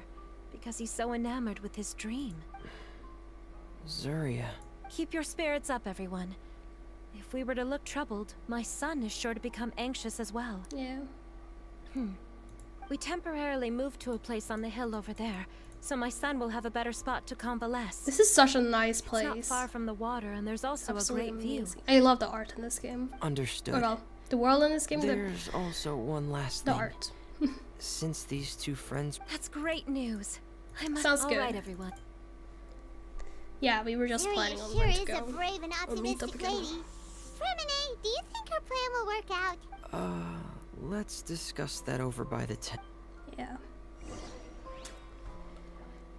[SPEAKER 5] because he's so enamored with his dream.
[SPEAKER 4] Zuria.
[SPEAKER 5] Keep your spirits up, everyone. If we were to look troubled, my son is sure to become anxious as well.
[SPEAKER 1] Yeah.
[SPEAKER 5] We temporarily moved to a place on the hill over there, so my son will have a better spot to convalesce.
[SPEAKER 1] This is such a nice place.
[SPEAKER 5] It's not far from the water, and there's also
[SPEAKER 1] Absolutely
[SPEAKER 5] a great view.
[SPEAKER 1] amazing. I love the art in this game.
[SPEAKER 4] Understood.
[SPEAKER 1] Or well, the world in this game,
[SPEAKER 4] There's also one last
[SPEAKER 1] the
[SPEAKER 4] thing.
[SPEAKER 1] art.
[SPEAKER 4] Since these two friends...
[SPEAKER 5] That's great news. I'm
[SPEAKER 1] Sounds
[SPEAKER 5] all
[SPEAKER 1] good.
[SPEAKER 5] right, everyone.
[SPEAKER 1] Yeah, we were just
[SPEAKER 3] Zuria
[SPEAKER 1] planning on
[SPEAKER 3] sure
[SPEAKER 1] when
[SPEAKER 3] is
[SPEAKER 1] to go.
[SPEAKER 3] a brave and
[SPEAKER 1] We'll meet up
[SPEAKER 3] optimistic
[SPEAKER 1] again.
[SPEAKER 3] lady. Fremine, do you think her plan will work out?
[SPEAKER 4] Let's discuss that over by the tent.
[SPEAKER 1] Yeah.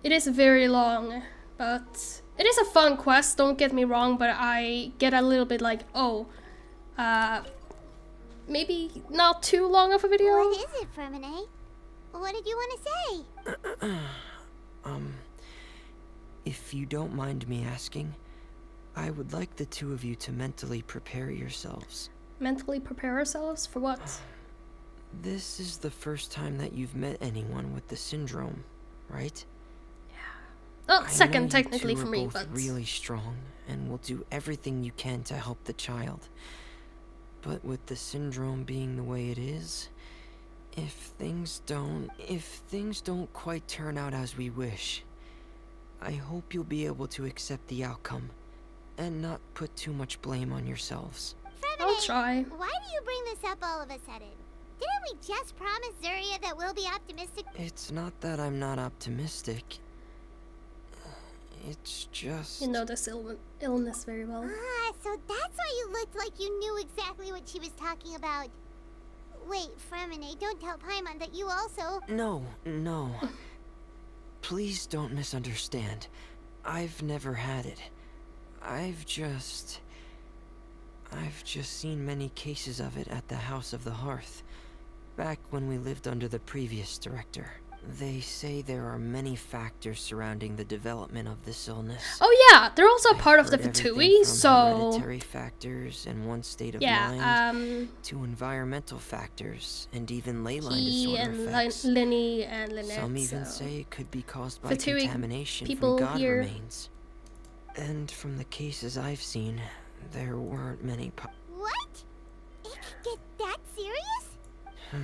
[SPEAKER 1] It is very long, but it is a fun quest, don't get me wrong, but I get a little bit like, oh, maybe not too long of a video.
[SPEAKER 3] What is it, Fremine? What did you want to say?
[SPEAKER 4] If you don't mind me asking, I would like the two of you to mentally prepare yourselves.
[SPEAKER 1] Mentally prepare ourselves for what?
[SPEAKER 4] This is the first time that you've met anyone with the syndrome, right?
[SPEAKER 1] Well,
[SPEAKER 4] I know
[SPEAKER 1] second
[SPEAKER 4] you
[SPEAKER 1] technically
[SPEAKER 4] two
[SPEAKER 1] for
[SPEAKER 4] are
[SPEAKER 1] me,
[SPEAKER 4] both
[SPEAKER 1] but
[SPEAKER 4] really strong and will do everything you can to help the child. But with the syndrome being the way it is, if things don't quite turn out as we wish, I hope you'll be able to accept the outcome and not put too much blame on yourselves.
[SPEAKER 1] I'll try.
[SPEAKER 3] Why do you bring this up all of a sudden? Didn't we just promise Zuria that we'll be optimistic?
[SPEAKER 4] It's not that I'm not optimistic. It's just...
[SPEAKER 1] You know this illness very well.
[SPEAKER 3] Ah, so that's why you looked like you knew exactly what she was talking about. Wait, Fremine, don't tell Paimon that you also...
[SPEAKER 4] No. Please don't misunderstand. I've never had it. I've just seen many cases of it at the House of the Hearth, back when we lived under the previous director. They say there are many factors surrounding the development of this illness.
[SPEAKER 1] Oh yeah, they're also a part of the
[SPEAKER 4] I've heard everything
[SPEAKER 1] Fatui,
[SPEAKER 4] from
[SPEAKER 1] so
[SPEAKER 4] hereditary factors and one's state of
[SPEAKER 1] yeah,
[SPEAKER 4] mind to environmental factors and even ley line
[SPEAKER 1] he
[SPEAKER 4] disorder
[SPEAKER 1] and
[SPEAKER 4] effects.
[SPEAKER 1] Lenny and Lynette.
[SPEAKER 4] Some even
[SPEAKER 1] so.
[SPEAKER 4] say it could be caused by
[SPEAKER 1] Fatui
[SPEAKER 4] contamination
[SPEAKER 1] people
[SPEAKER 4] from god
[SPEAKER 1] here.
[SPEAKER 4] remains. And from the cases I've seen, there weren't many
[SPEAKER 3] What? It could get that serious?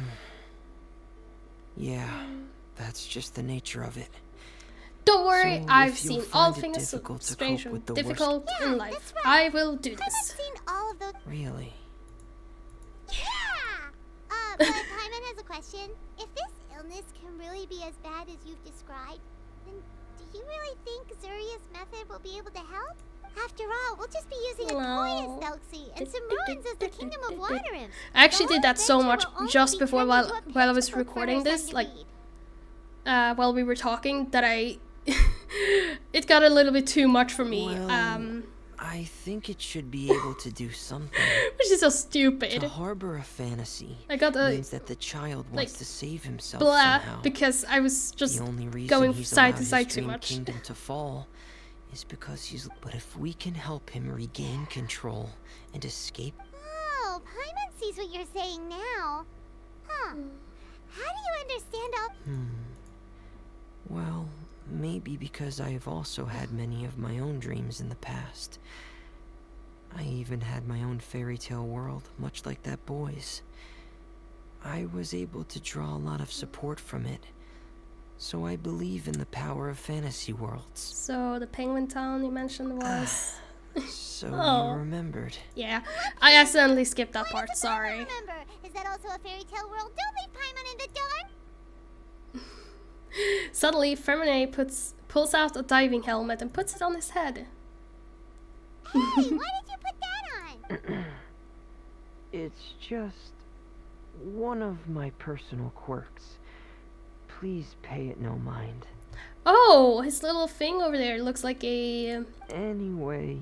[SPEAKER 4] Yeah, that's just the nature of it.
[SPEAKER 1] Don't worry,
[SPEAKER 4] So
[SPEAKER 1] I've
[SPEAKER 4] if you'll
[SPEAKER 1] seen all
[SPEAKER 4] find it
[SPEAKER 1] things
[SPEAKER 4] difficult to
[SPEAKER 1] strange
[SPEAKER 4] cope
[SPEAKER 1] and
[SPEAKER 4] with the
[SPEAKER 1] difficult
[SPEAKER 3] Yeah,
[SPEAKER 1] in life.
[SPEAKER 3] that's right.
[SPEAKER 1] I will do
[SPEAKER 3] I've
[SPEAKER 1] this.
[SPEAKER 3] seen all of those.
[SPEAKER 4] Really?
[SPEAKER 3] Yeah! But Paimon has a question. If this illness can really be as bad as you've described, then do you really think Zuria's method will be able to help? After all, we'll just be using a toy as
[SPEAKER 1] No.
[SPEAKER 3] Thelxie and some ruins as the Kingdom of Water Imps.
[SPEAKER 1] I actually
[SPEAKER 3] The
[SPEAKER 1] did
[SPEAKER 3] whole
[SPEAKER 1] that so
[SPEAKER 3] adventure
[SPEAKER 1] much
[SPEAKER 3] will only
[SPEAKER 1] just
[SPEAKER 3] be
[SPEAKER 1] before
[SPEAKER 3] turned into a
[SPEAKER 1] while I was
[SPEAKER 3] picture book for
[SPEAKER 1] recording
[SPEAKER 3] her son
[SPEAKER 1] this,
[SPEAKER 3] to
[SPEAKER 1] like
[SPEAKER 3] read.
[SPEAKER 1] while we were talking, that I it got a little bit too much for me.
[SPEAKER 4] Well, I think it should be able to do something.
[SPEAKER 1] Which is so stupid.
[SPEAKER 4] To harbor a fantasy
[SPEAKER 1] I got a
[SPEAKER 4] means that the child wants to save himself
[SPEAKER 1] blah
[SPEAKER 4] somehow.
[SPEAKER 1] because I was just
[SPEAKER 4] The only reason
[SPEAKER 1] going
[SPEAKER 4] he's
[SPEAKER 1] side
[SPEAKER 4] allowed
[SPEAKER 1] to
[SPEAKER 4] his
[SPEAKER 1] side too
[SPEAKER 4] dream
[SPEAKER 1] much.
[SPEAKER 4] kingdom to fall is because he's. But if we can help him regain control and escape,
[SPEAKER 3] Oh, Paimon sees what you're saying now. Huh. How do you understand all...
[SPEAKER 4] well, maybe because I have also had many of my own dreams in the past. I even had my own fairy tale world, much like that boy's. I was able to draw a lot of support from it, so I believe in the power of fantasy worlds.
[SPEAKER 1] So the penguin town you mentioned was
[SPEAKER 4] So
[SPEAKER 1] Oh.
[SPEAKER 4] you remembered.
[SPEAKER 1] yeah. I accidentally skipped that
[SPEAKER 3] Why
[SPEAKER 1] part,
[SPEAKER 3] does the Paimon
[SPEAKER 1] sorry.
[SPEAKER 3] remember? Is that also a fairy tale world? Don't leave Paimon in the dark!
[SPEAKER 1] Suddenly Femine pulls out a diving helmet and puts it on his head.
[SPEAKER 3] Hey, why did you put that on?
[SPEAKER 4] It's just one of my personal quirks. Please pay it no mind.
[SPEAKER 1] Oh, his little thing over there looks like a
[SPEAKER 4] Anyway,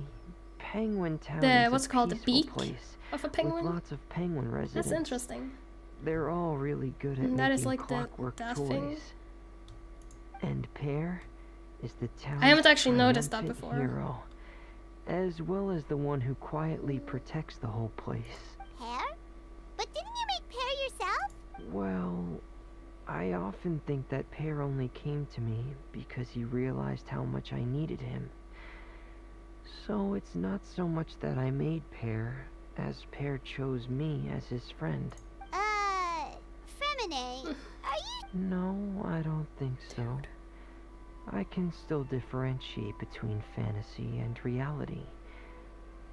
[SPEAKER 4] Penguin Town
[SPEAKER 1] The-
[SPEAKER 4] is
[SPEAKER 1] what's
[SPEAKER 4] a
[SPEAKER 1] it called, the
[SPEAKER 4] peaceful
[SPEAKER 1] beak
[SPEAKER 4] place
[SPEAKER 1] of a
[SPEAKER 4] with
[SPEAKER 1] penguin.
[SPEAKER 4] lots of penguin residents.
[SPEAKER 1] That's interesting.
[SPEAKER 4] They're all really good at
[SPEAKER 1] And that
[SPEAKER 4] making
[SPEAKER 1] is like the-
[SPEAKER 4] clockwork
[SPEAKER 1] that
[SPEAKER 4] toys.
[SPEAKER 1] thing?
[SPEAKER 4] And Pear is the town's
[SPEAKER 1] I haven't actually noticed that
[SPEAKER 4] triumphant
[SPEAKER 1] before.
[SPEAKER 4] hero, as well as the one who quietly protects the whole place.
[SPEAKER 3] Pear? But didn't you make Pear yourself?
[SPEAKER 4] Well, I often think that Pear only came to me because he realized how much I needed him. So it's not so much that I made Pear, as Pear chose me as his friend.
[SPEAKER 3] Femine, are you...
[SPEAKER 4] No, I don't think so. I can still differentiate between fantasy and reality.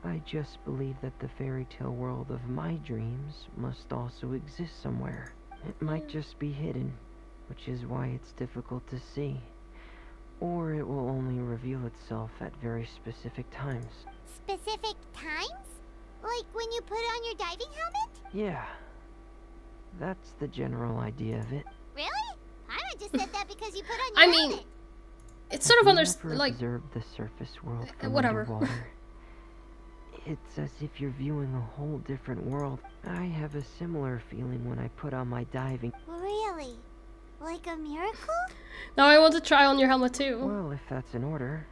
[SPEAKER 4] I just believe that the fairy tale world of my dreams must also exist somewhere. It might just be hidden, which is why it's difficult to see. Or it will only reveal itself at very specific times.
[SPEAKER 3] Specific times? Like when you put on your diving helmet?
[SPEAKER 4] Yeah, that's the general idea of it.
[SPEAKER 3] Really? Paimon just said that because you put on
[SPEAKER 1] I
[SPEAKER 3] your
[SPEAKER 1] mean,
[SPEAKER 3] helmet.
[SPEAKER 1] it's sort of
[SPEAKER 4] Have you
[SPEAKER 1] understood,
[SPEAKER 4] ever
[SPEAKER 1] like,
[SPEAKER 4] observed the surface world from
[SPEAKER 1] whatever.
[SPEAKER 4] underwater? It's as if you're viewing a whole different world. I have a similar feeling when I put on my diving.
[SPEAKER 3] Really? Like a miracle?
[SPEAKER 1] now I want to try on your helmet too.
[SPEAKER 4] Well, if that's in order.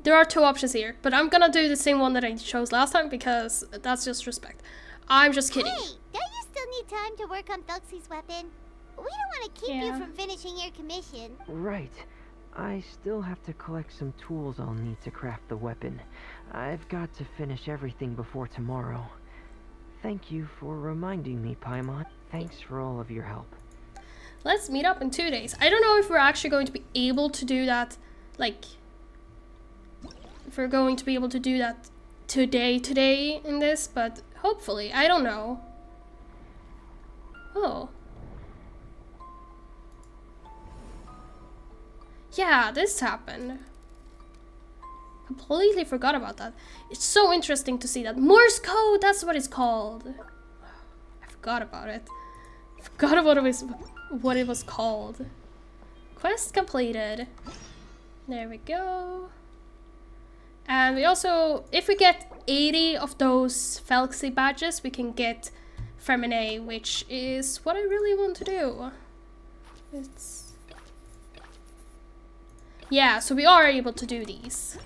[SPEAKER 1] There are two options here, but I'm gonna do the same one that I chose last time because that's just respect. I'm just kidding.
[SPEAKER 3] Hey, don't you still need time to work on Thelxie's weapon? We don't want to keep you
[SPEAKER 1] Yeah.
[SPEAKER 3] from finishing your commission.
[SPEAKER 4] Right. I still have to collect some tools I'll need to craft the weapon. I've got to finish everything before tomorrow. Thank you for reminding me, Paimon. Thanks for all of your help.
[SPEAKER 1] Let's meet up in 2 days. I don't know if we're actually going to be able to do that, like, if we're going to be able to do that today in this, but hopefully. I don't know. Oh. Yeah, this happened. Completely forgot about that. It's so interesting to see that. Morse code, that's what it's called. I forgot about it. Forgot what it was called. Quest completed. There we go. And we also, if we get 80 of those Felxy badges, we can get Feminine, which is what I really want to do. Yeah, so we are able to do these.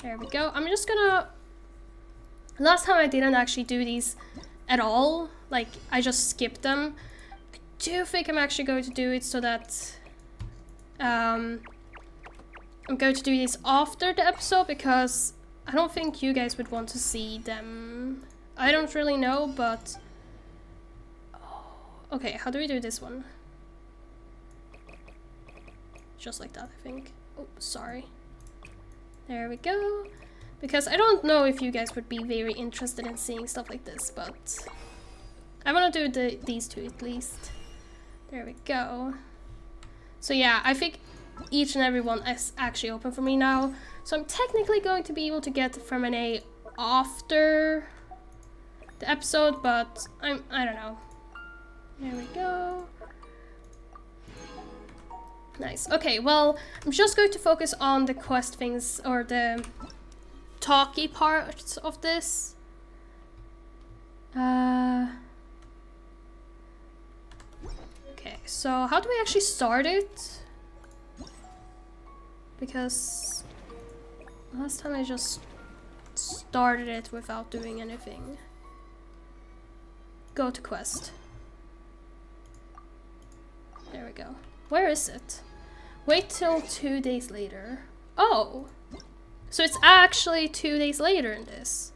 [SPEAKER 1] There we go. I'm just gonna... Last time I didn't actually do these at all. Like, I just skipped them. I do think I'm actually going to do it so that... I'm going to do these after the episode because I don't think you guys would want to see them. I don't really know, but... Okay, how do we do this one? Just like that, I think. Oh, sorry. There we go. Because I don't know if you guys would be very interested in seeing stuff like this, but... I want to do these two at least. There we go. So yeah, I think each and every one is actually open for me now. So I'm technically going to be able to get Feminine after the episode, but I don't know. There we go. Nice. Okay, well, I'm just going to focus on the quest things, or the talky parts of this. Okay, so how do we actually start it? Because last time I just started it without doing anything. Go to quest. There we go. Where is it? Wait till 2 days later. Oh! So it's actually 2 days later in this.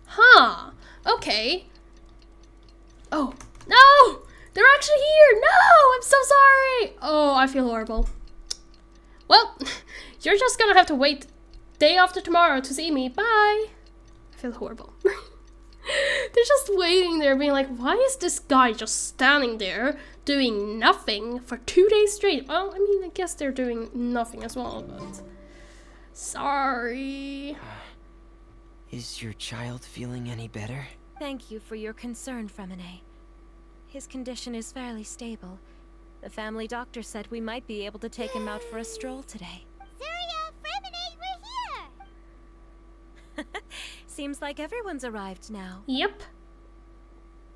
[SPEAKER 1] Huh! Okay. Oh. No! They're actually here! No! I'm so sorry! Oh, I feel horrible. Well, you're just gonna have to wait day after tomorrow to see me. Bye! I feel horrible. They're just waiting there being like, why is this guy just standing there doing nothing for 2 days straight? Well, I mean, I guess they're doing nothing as well, but... Sorry.
[SPEAKER 4] Is your child feeling any better?
[SPEAKER 5] Thank you for your concern, Feminine. His condition is fairly stable. The family doctor said we might be able to take him out for a stroll today.
[SPEAKER 3] Surya, Freminate, we're here!
[SPEAKER 5] Seems like everyone's arrived now.
[SPEAKER 1] Yep.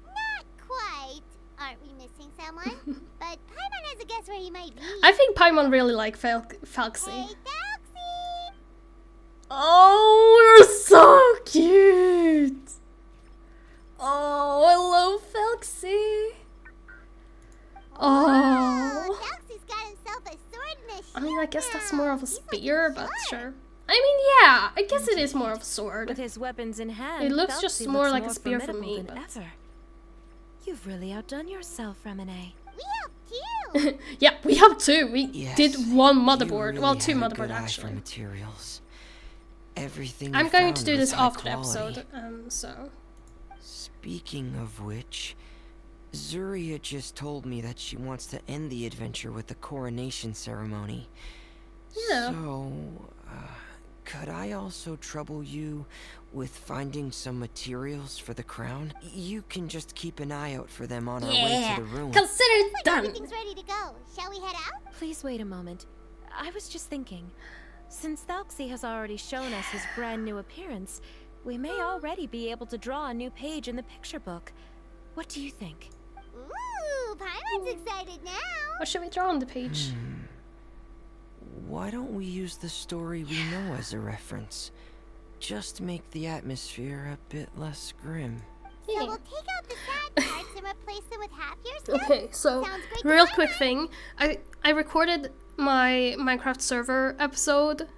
[SPEAKER 3] Not quite. Aren't we missing someone? But Paimon has a guess where he might be.
[SPEAKER 1] I think Paimon really like Felxy.
[SPEAKER 3] Hey, Felxy!
[SPEAKER 1] Oh, you're so cute! Oh, I love Felxy. Oh.
[SPEAKER 3] Felxy's got himself a sword and a shield.
[SPEAKER 1] I mean, I guess that's more of a
[SPEAKER 3] He's
[SPEAKER 1] spear,
[SPEAKER 3] looking
[SPEAKER 1] but
[SPEAKER 3] sharp.
[SPEAKER 1] sure. I mean, yeah, I guess it is more of a
[SPEAKER 5] With
[SPEAKER 1] sword.
[SPEAKER 5] his weapons in hand,
[SPEAKER 1] It looks
[SPEAKER 5] Felxy
[SPEAKER 1] just more like a
[SPEAKER 5] more
[SPEAKER 1] spear for
[SPEAKER 5] formidable
[SPEAKER 1] me,
[SPEAKER 5] than
[SPEAKER 1] but-
[SPEAKER 5] ever. You've really outdone yourself, Feminine.
[SPEAKER 3] We have two.
[SPEAKER 1] Yeah, we have two. We
[SPEAKER 4] Yes,
[SPEAKER 1] did one
[SPEAKER 4] you
[SPEAKER 1] motherboard.
[SPEAKER 4] really
[SPEAKER 1] Well, two
[SPEAKER 4] have a
[SPEAKER 1] motherboard
[SPEAKER 4] good eye for
[SPEAKER 1] actually.
[SPEAKER 4] materials. Everything
[SPEAKER 1] I'm
[SPEAKER 4] you
[SPEAKER 1] going to
[SPEAKER 4] found
[SPEAKER 1] do
[SPEAKER 4] was
[SPEAKER 1] this
[SPEAKER 4] high
[SPEAKER 1] after the
[SPEAKER 4] quality.
[SPEAKER 1] episode, so...
[SPEAKER 4] Speaking of which, Zuria just told me that she wants to end the adventure with the coronation ceremony.
[SPEAKER 1] Yeah.
[SPEAKER 4] So, could I also trouble you with finding some materials for the crown? You can just keep an eye out for them on our way
[SPEAKER 1] Yeah,
[SPEAKER 4] to the ruin.
[SPEAKER 1] consider it
[SPEAKER 3] Like
[SPEAKER 1] done.
[SPEAKER 3] everything's ready to go. Shall we head out?
[SPEAKER 5] Please wait a moment. I was just thinking. Since Felxy has already shown us his brand new appearance, we may already be able to draw a new page in the picture book. What do you think?
[SPEAKER 3] Ooh, Paimon's excited now.
[SPEAKER 1] What should we draw on the page?
[SPEAKER 4] Why don't we use the story we know as a reference? Just make the atmosphere a bit less grim.
[SPEAKER 3] So
[SPEAKER 1] Yeah.
[SPEAKER 3] we'll take out the sad parts and replace them with happier stuff?
[SPEAKER 1] Okay, so
[SPEAKER 3] Sounds great to
[SPEAKER 1] real
[SPEAKER 3] me.
[SPEAKER 1] quick thing. I recorded my Minecraft server episode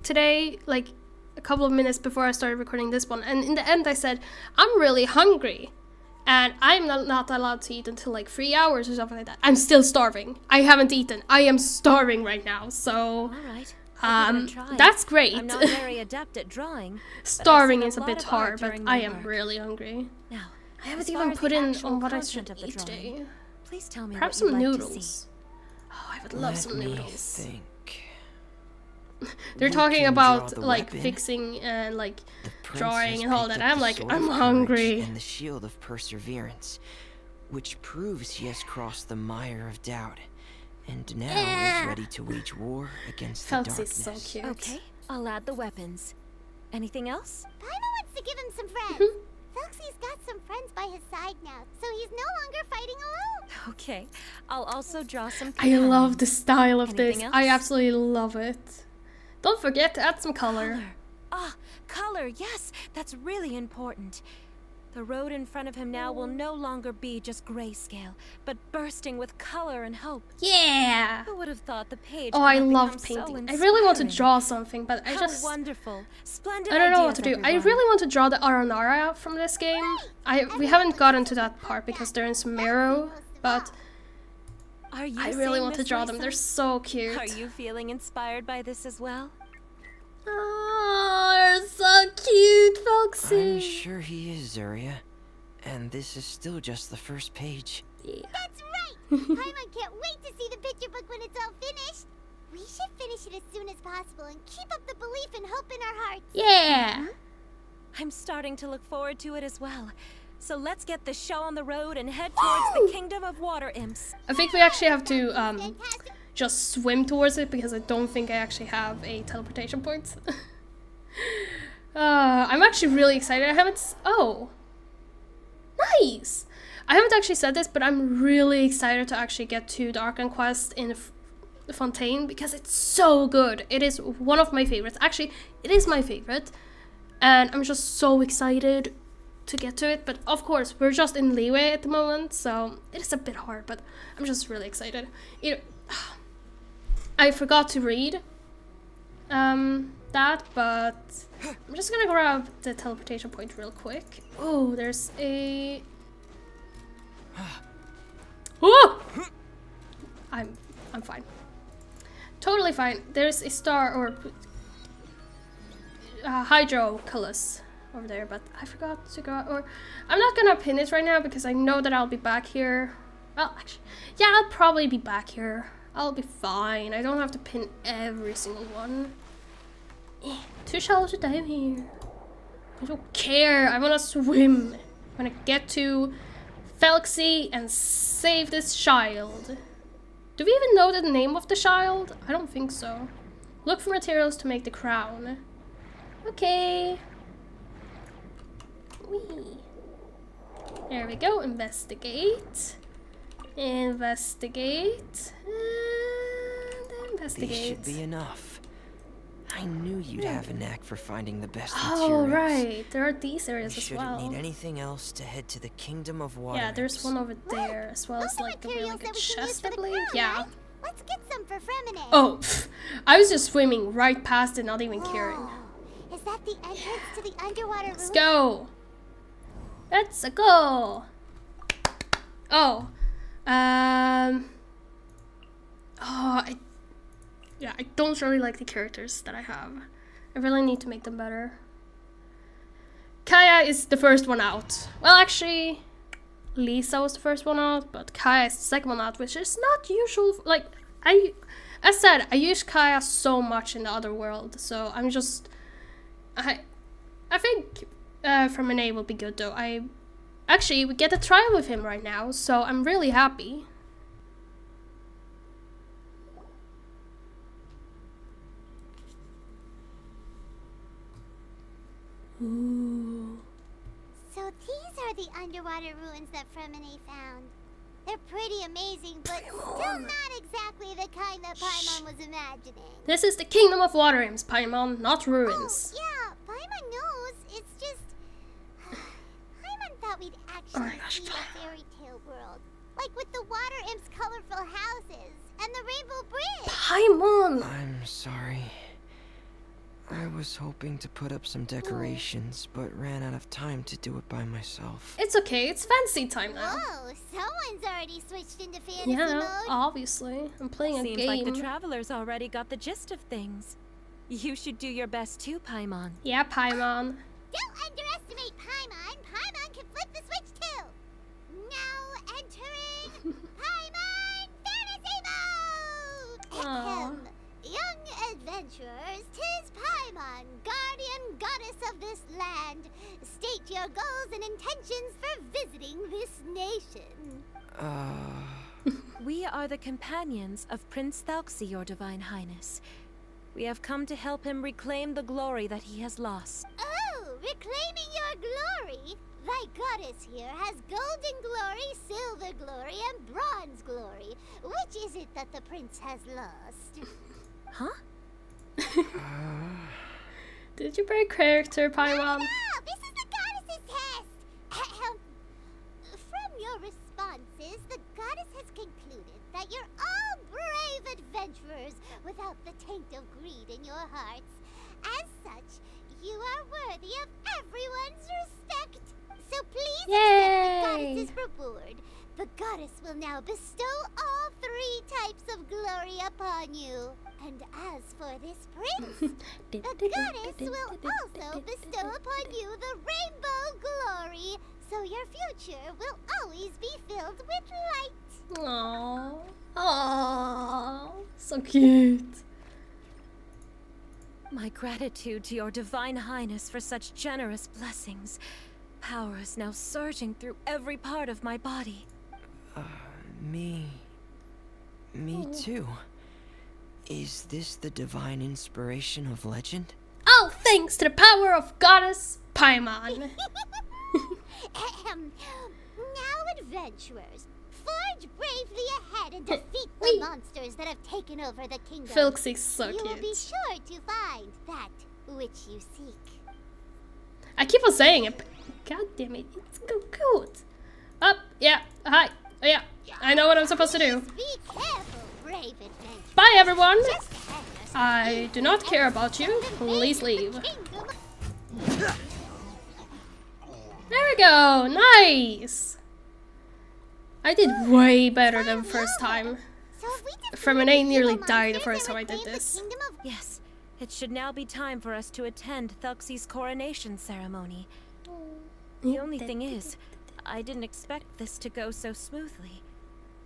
[SPEAKER 1] today, like a couple of minutes before I started recording this one, and in the end I said, I'm really hungry. And I'm not allowed to eat until like 3 hours or something like that. I'm still starving. I haven't eaten. I am starving right now, so...
[SPEAKER 5] All right. I'll give it a try.
[SPEAKER 1] That's great.
[SPEAKER 5] I'm not very adept at drawing.
[SPEAKER 1] Starving
[SPEAKER 5] seen a
[SPEAKER 1] is a
[SPEAKER 5] lot
[SPEAKER 1] bit
[SPEAKER 5] of art
[SPEAKER 1] hard, but
[SPEAKER 5] during
[SPEAKER 1] I
[SPEAKER 5] my
[SPEAKER 1] am
[SPEAKER 5] work.
[SPEAKER 1] really hungry.
[SPEAKER 5] Now,
[SPEAKER 1] I haven't
[SPEAKER 5] as far
[SPEAKER 1] even
[SPEAKER 5] as
[SPEAKER 1] put
[SPEAKER 5] the
[SPEAKER 1] in
[SPEAKER 5] actual
[SPEAKER 1] on what I
[SPEAKER 5] content
[SPEAKER 1] should
[SPEAKER 5] of the
[SPEAKER 1] eat
[SPEAKER 5] drawing,
[SPEAKER 1] today.
[SPEAKER 5] please tell me
[SPEAKER 1] Perhaps
[SPEAKER 5] what
[SPEAKER 1] some
[SPEAKER 5] you'd like to
[SPEAKER 1] noodles.
[SPEAKER 5] see.
[SPEAKER 1] Oh, I would love some
[SPEAKER 4] Let me
[SPEAKER 1] noodles.
[SPEAKER 4] think.
[SPEAKER 1] They're
[SPEAKER 4] We
[SPEAKER 1] talking
[SPEAKER 4] can draw
[SPEAKER 1] about
[SPEAKER 4] the
[SPEAKER 1] like
[SPEAKER 4] weapon.
[SPEAKER 1] fixing and like
[SPEAKER 4] The
[SPEAKER 1] drawing
[SPEAKER 4] princess
[SPEAKER 1] and all
[SPEAKER 4] picked
[SPEAKER 1] that.
[SPEAKER 4] up
[SPEAKER 1] I'm
[SPEAKER 4] the
[SPEAKER 1] like,
[SPEAKER 4] sword
[SPEAKER 1] I'm
[SPEAKER 4] of courage
[SPEAKER 1] hungry.
[SPEAKER 4] And the shield of perseverance, which proves he has crossed the mire of doubt, and now is ready to wage war against the
[SPEAKER 1] Felx is
[SPEAKER 4] darkness.
[SPEAKER 1] so cute.
[SPEAKER 5] Okay, I'll add the weapons. Anything else?
[SPEAKER 3] Paimon wants to give him some friends. Felxie's got some friends by his side now, so he's no longer fighting alone.
[SPEAKER 5] Okay. I'll also draw some
[SPEAKER 1] I love the
[SPEAKER 5] companions.
[SPEAKER 1] style of this.
[SPEAKER 5] Anything
[SPEAKER 1] I
[SPEAKER 5] else?
[SPEAKER 1] absolutely love it. Don't forget to add some color.
[SPEAKER 5] Ah, color, yes, that's really important. The road in front of him now will no longer be just grayscale, but bursting with color and hope.
[SPEAKER 1] Yeah!
[SPEAKER 5] Who would have thought the page
[SPEAKER 1] Oh,
[SPEAKER 5] could
[SPEAKER 1] I
[SPEAKER 5] have
[SPEAKER 1] love
[SPEAKER 5] become so
[SPEAKER 1] painting. I really want to
[SPEAKER 5] inspiring?
[SPEAKER 1] draw something, but I
[SPEAKER 5] How
[SPEAKER 1] just...
[SPEAKER 5] wonderful. Splendid
[SPEAKER 1] I don't know what
[SPEAKER 5] ideas,
[SPEAKER 1] to do. I
[SPEAKER 5] everyone.
[SPEAKER 1] really want to draw the Aranara from this game. We haven't gotten to that part because they're in Sumeru, but
[SPEAKER 5] Are you
[SPEAKER 1] I really
[SPEAKER 5] seeing
[SPEAKER 1] want to
[SPEAKER 5] this,
[SPEAKER 1] draw them.
[SPEAKER 5] Lisa?
[SPEAKER 1] They're so cute.
[SPEAKER 5] Are you feeling inspired by this as well?
[SPEAKER 1] Oh, they're so cute, Felxie.
[SPEAKER 4] I'm sure he is, Zuria. And this is still just the first page.
[SPEAKER 1] Yeah.
[SPEAKER 3] That's right! Paimon can't wait to see the picture book when it's all finished. We should finish it as soon as possible and keep up the belief and hope in our hearts.
[SPEAKER 1] Yeah.
[SPEAKER 5] I'm starting to look forward to it as well. So let's get the show on the road and head towards the Kingdom of Water Imps.
[SPEAKER 1] I think we actually have to
[SPEAKER 3] Fantastic.
[SPEAKER 1] just swim towards it because I don't think I actually have a teleportation point. I'm actually really excited. I haven't... Oh. Nice! I haven't actually said this, but I'm really excited to actually get to the Archon Quest in the Fontaine because it's so good. It is one of my favorites. Actually, it is my favorite. And I'm just so excited to get to it. But of course, we're just in leeway at the moment, so it is a bit hard, but I'm just really excited. I forgot to read that, but I'm just gonna grab the teleportation point real quick. Oh, there's a... Oh! I'm fine. Totally fine. There's a star or hydroculus over there, but I forgot to go. Or I'm not gonna pin it right now because I know that I'll be back here. Well, actually, yeah, I'll probably be back here. I'll be fine. I don't have to pin every single one. Too shallow to dive here. I don't care. I wanna swim. I wanna get to Felxie and save this child. Do we even know the name of the child? I don't think so. Look for materials to make the crown. Okay. Whee. There we go. Investigate. Investigate. And investigate.
[SPEAKER 4] These should be enough. I knew you'd have a knack for finding the best
[SPEAKER 1] Oh,
[SPEAKER 4] materials.
[SPEAKER 1] right. There are these areas
[SPEAKER 4] We
[SPEAKER 1] as
[SPEAKER 4] shouldn't
[SPEAKER 1] well.
[SPEAKER 4] need anything else to head to the Kingdom of Water.
[SPEAKER 1] Yeah, there's
[SPEAKER 4] Imps.
[SPEAKER 1] one over there, as well as
[SPEAKER 3] Those are
[SPEAKER 1] like the really
[SPEAKER 3] materials
[SPEAKER 1] good
[SPEAKER 3] that we can use
[SPEAKER 1] chest,
[SPEAKER 3] for
[SPEAKER 1] I
[SPEAKER 3] the
[SPEAKER 1] believe.
[SPEAKER 3] crown,
[SPEAKER 1] Yeah.
[SPEAKER 3] right? Let's get some for Fremine.
[SPEAKER 1] Oh, pff, I was just swimming right past it, not even caring.
[SPEAKER 3] Is that the entrance to the underwater room?
[SPEAKER 1] Let's go. Let's go. Oh, I don't really like the characters that I have. I really need to make them better. Kaya is the first one out. Well, actually, Lisa was the first one out, but Kaya is the second one out, which is not usual. Like, as said, I use Kaya so much in the other world, so I'm just... I think Fremine will be good, though. Actually, we get a trial with him right now, so I'm really happy. Ooh.
[SPEAKER 3] So these are the underwater ruins that Fremine found. They're pretty amazing, but still not exactly the kind that Paimon was imagining.
[SPEAKER 1] This is the Kingdom of Water Imps, Paimon, not ruins.
[SPEAKER 3] Oh, yeah, Paimon knows. It's just... Paimon thought we'd actually
[SPEAKER 1] Oh my gosh,
[SPEAKER 3] see a fairy tale world. Like with the water imps' colorful houses and the rainbow bridge.
[SPEAKER 1] Paimon!
[SPEAKER 4] I'm sorry. I was hoping to put up some decorations, but ran out of time to do it by myself.
[SPEAKER 1] It's okay, it's fancy time now.
[SPEAKER 3] Whoa, someone's already switched into fantasy
[SPEAKER 1] Yeah,
[SPEAKER 3] mode.
[SPEAKER 1] obviously. I'm playing a
[SPEAKER 5] Seems
[SPEAKER 1] game.
[SPEAKER 5] like the travelers already got the gist of things. You should do your best too, Paimon.
[SPEAKER 1] Yeah, Paimon.
[SPEAKER 3] Don't underestimate Paimon. Paimon can flip the switch too. Now entering Paimon fantasy mode.
[SPEAKER 1] Aw.
[SPEAKER 3] Ahem. Young adventurers, 'tis Paimon, guardian goddess of this land. State your goals and intentions for visiting this nation.
[SPEAKER 5] We are the companions of Prince Thalxi, your divine highness. We have come to help him reclaim the glory that he has lost.
[SPEAKER 3] Oh, reclaiming your glory? Thy goddess here has golden glory, silver glory, and bronze glory. Which is it that the prince has lost?
[SPEAKER 5] Huh?
[SPEAKER 1] Did you break character, Paimon?
[SPEAKER 3] No, this is the goddess's test. Ahem. From your responses, the goddess has concluded that you're all brave adventurers without the taint of greed in your hearts. As such, you are worthy of everyone's respect. So please accept the goddess's reward. The goddess will now bestow all 3 types of glory upon you. And as for this prince, the goddess will also bestow upon you the rainbow glory, so your future will always be filled with light.
[SPEAKER 1] Aww. Aww. So cute.
[SPEAKER 5] My gratitude to your divine highness for such generous blessings. Power is now surging through every part of my body.
[SPEAKER 4] Me too. Is this the divine inspiration of legend?
[SPEAKER 1] All thanks to the power of Goddess Paimon.
[SPEAKER 3] Ahem. Now, adventurers, forge bravely ahead and defeat the monsters that have taken over the kingdom.
[SPEAKER 1] Filxie's so
[SPEAKER 3] You will be
[SPEAKER 1] cute.
[SPEAKER 3] sure to find that which you seek.
[SPEAKER 1] I keep on saying it, but god damn it, it's so cute. Up, yeah, hi, oh, yeah, I know what I'm supposed to do.
[SPEAKER 3] Be careful, brave adventurers.
[SPEAKER 1] Bye everyone.
[SPEAKER 3] Just hang yourself
[SPEAKER 1] I do not care about you. Please leave.
[SPEAKER 3] kingdom.
[SPEAKER 1] There we go, nice. I did way better than first time.
[SPEAKER 3] So if we defeat
[SPEAKER 1] Fremenei
[SPEAKER 3] the
[SPEAKER 1] nearly
[SPEAKER 3] evil
[SPEAKER 1] died the
[SPEAKER 3] monsters
[SPEAKER 1] first
[SPEAKER 3] and
[SPEAKER 1] time I did
[SPEAKER 3] reclaim the
[SPEAKER 1] this.
[SPEAKER 3] kingdom of
[SPEAKER 5] Yes, it should now be time for us to attend Thelxie's coronation ceremony. The only thing is, I didn't expect this to go so smoothly.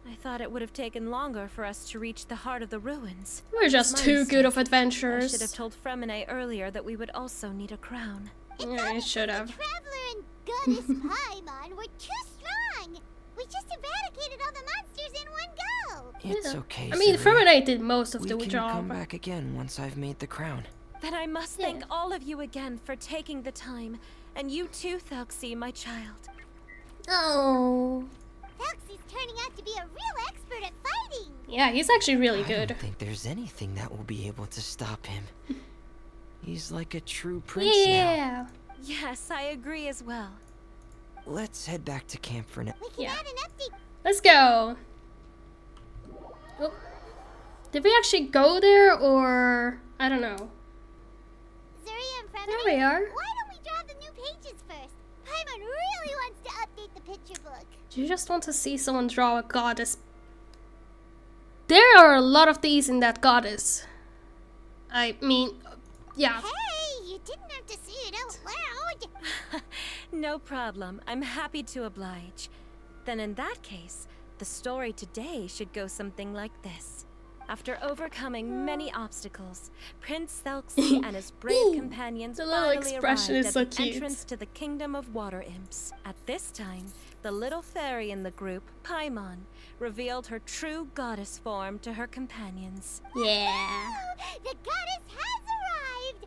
[SPEAKER 5] I thought it would have taken longer for us to reach the heart of the ruins.
[SPEAKER 1] We're just
[SPEAKER 5] My
[SPEAKER 1] too good of
[SPEAKER 5] mistake. I should have
[SPEAKER 1] adventurers.
[SPEAKER 5] told Fremenei earlier that we would also need a crown.
[SPEAKER 1] Yeah, I should have.
[SPEAKER 3] Traveler and Goddess Paimon were too strong. We just eradicated all the monsters in one go.
[SPEAKER 4] It's
[SPEAKER 1] Yeah.
[SPEAKER 4] okay,
[SPEAKER 1] I mean,
[SPEAKER 4] Zuri.
[SPEAKER 1] Fremenei did most of
[SPEAKER 4] We
[SPEAKER 1] the
[SPEAKER 4] can
[SPEAKER 1] job.
[SPEAKER 4] come back again once I've made the crown.
[SPEAKER 5] Then I must
[SPEAKER 1] Yeah.
[SPEAKER 5] thank all of you again for taking the time. And you too, Thelxie, my child.
[SPEAKER 1] Oh.
[SPEAKER 3] Felxie's turning out to be a real expert at fighting.
[SPEAKER 1] Yeah, he's actually really
[SPEAKER 4] I
[SPEAKER 1] good.
[SPEAKER 4] don't think there's anything that will be able to stop him. He's like a true prince now.
[SPEAKER 1] Yeah.
[SPEAKER 5] Yes, I agree as well.
[SPEAKER 4] Let's head back to camp for now.
[SPEAKER 3] We can
[SPEAKER 1] Yeah.
[SPEAKER 3] add an update.
[SPEAKER 1] Let's go. Oh. Did we actually go there or I don't know.
[SPEAKER 3] Zuri and Fremenei,
[SPEAKER 1] There we are.
[SPEAKER 3] why don't we draw the new pages first? Paimon really wants to update the picture book.
[SPEAKER 1] Do you just want to see someone draw a goddess? There are a lot of these in that goddess. I mean, yeah.
[SPEAKER 3] Hey, you didn't have to say it out loud.
[SPEAKER 5] No problem. I'm happy to oblige. Then in that case, the story today should go something like this. After overcoming many obstacles, Prince Thelxie and his brave companions
[SPEAKER 1] The little
[SPEAKER 5] finally
[SPEAKER 1] expression
[SPEAKER 5] arrived
[SPEAKER 1] is
[SPEAKER 5] at
[SPEAKER 1] so
[SPEAKER 5] the
[SPEAKER 1] cute.
[SPEAKER 5] entrance to the kingdom of water imps. At this time, the little fairy in the group, Paimon, revealed her true goddess form to her companions.
[SPEAKER 1] Yeah.
[SPEAKER 3] The goddess has arrived.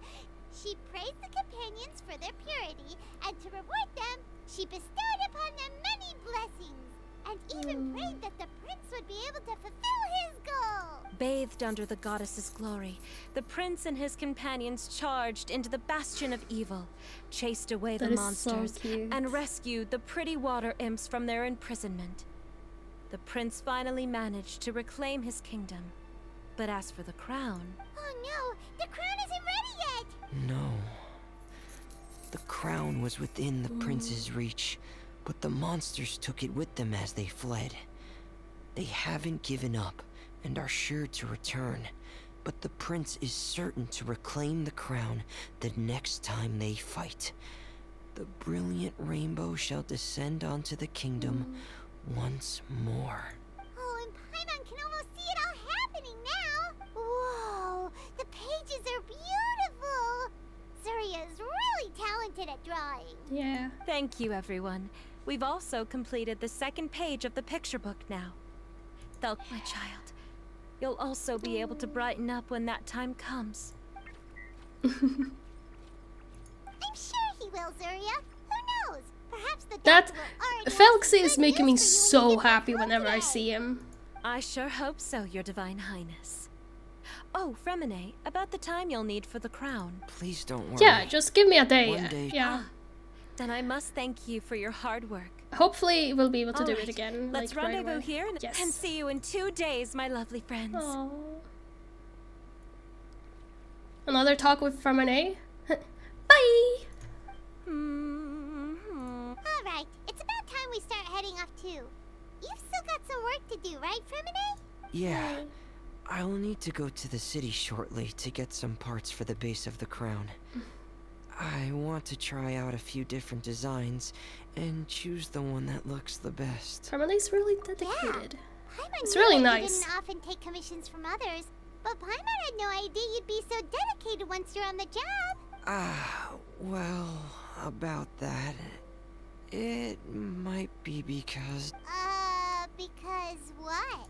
[SPEAKER 3] She praised the companions for their purity, and to reward them, she bestowed upon them many blessings, and even prayed that the prince would be able to fulfill his goal.
[SPEAKER 5] Bathed under the goddess's glory, the prince and his companions charged into the bastion of evil, chased away
[SPEAKER 1] That
[SPEAKER 5] the
[SPEAKER 1] is so
[SPEAKER 5] monsters,
[SPEAKER 1] cute.
[SPEAKER 5] and rescued the pretty water imps from their imprisonment. The prince finally managed to reclaim his kingdom. But as for the crown,
[SPEAKER 3] Oh no, the crown isn't ready yet.
[SPEAKER 4] No. The crown was within the prince's reach, but the monsters took it with them as they fled. They haven't given up and are sure to return, but the prince is certain to reclaim the crown the next time they fight. The brilliant rainbow shall descend onto the kingdom once more.
[SPEAKER 3] Oh, and Paimon can almost see it all happening now. Whoa, the pages are beautiful. Zuri is really talented at drawing.
[SPEAKER 1] Yeah.
[SPEAKER 5] thank you, everyone. We've also completed the second page of the picture book now. My child, You'll also be able to brighten up when that time comes.
[SPEAKER 3] I'm sure he will, Zuria. Who knows? Perhaps the
[SPEAKER 1] That
[SPEAKER 3] doctor will already have
[SPEAKER 1] Felxy
[SPEAKER 3] some
[SPEAKER 1] is
[SPEAKER 3] good
[SPEAKER 1] making me
[SPEAKER 3] news for you when you
[SPEAKER 1] so
[SPEAKER 3] get back
[SPEAKER 1] happy
[SPEAKER 3] home
[SPEAKER 1] whenever I
[SPEAKER 3] today.
[SPEAKER 1] see him.
[SPEAKER 5] I sure hope so, Your Divine Highness. Oh, Fremine, about the time you'll need for the crown.
[SPEAKER 4] Please don't worry.
[SPEAKER 1] Yeah, just give me a day.
[SPEAKER 4] One day.
[SPEAKER 1] Yeah.
[SPEAKER 5] Then I must thank you for your hard work.
[SPEAKER 1] Hopefully we'll be able to do
[SPEAKER 5] Alright,
[SPEAKER 1] it again.
[SPEAKER 5] Let's
[SPEAKER 1] like, right
[SPEAKER 5] rendezvous
[SPEAKER 1] away.
[SPEAKER 5] here and
[SPEAKER 1] Yes.
[SPEAKER 5] see you in 2 days, my lovely friends.
[SPEAKER 1] Aww. Another talk with Fremine. Bye!
[SPEAKER 3] Alright, it's about time we start heading off too. You've still got some work to do, right, Fremine?
[SPEAKER 4] Yeah. I'll need to go to the city shortly to get some parts for the base of the crown. I want to try out a few different designs and choose the one that looks the best.
[SPEAKER 1] Fremine's really dedicated.
[SPEAKER 3] Paimon
[SPEAKER 1] It's
[SPEAKER 3] knew
[SPEAKER 1] really
[SPEAKER 3] that
[SPEAKER 1] nice.
[SPEAKER 3] You didn't often take commissions from others, but Paimon had no idea you'd be so dedicated once you're on the job.
[SPEAKER 4] Well, about that, it might be because...
[SPEAKER 3] Because what?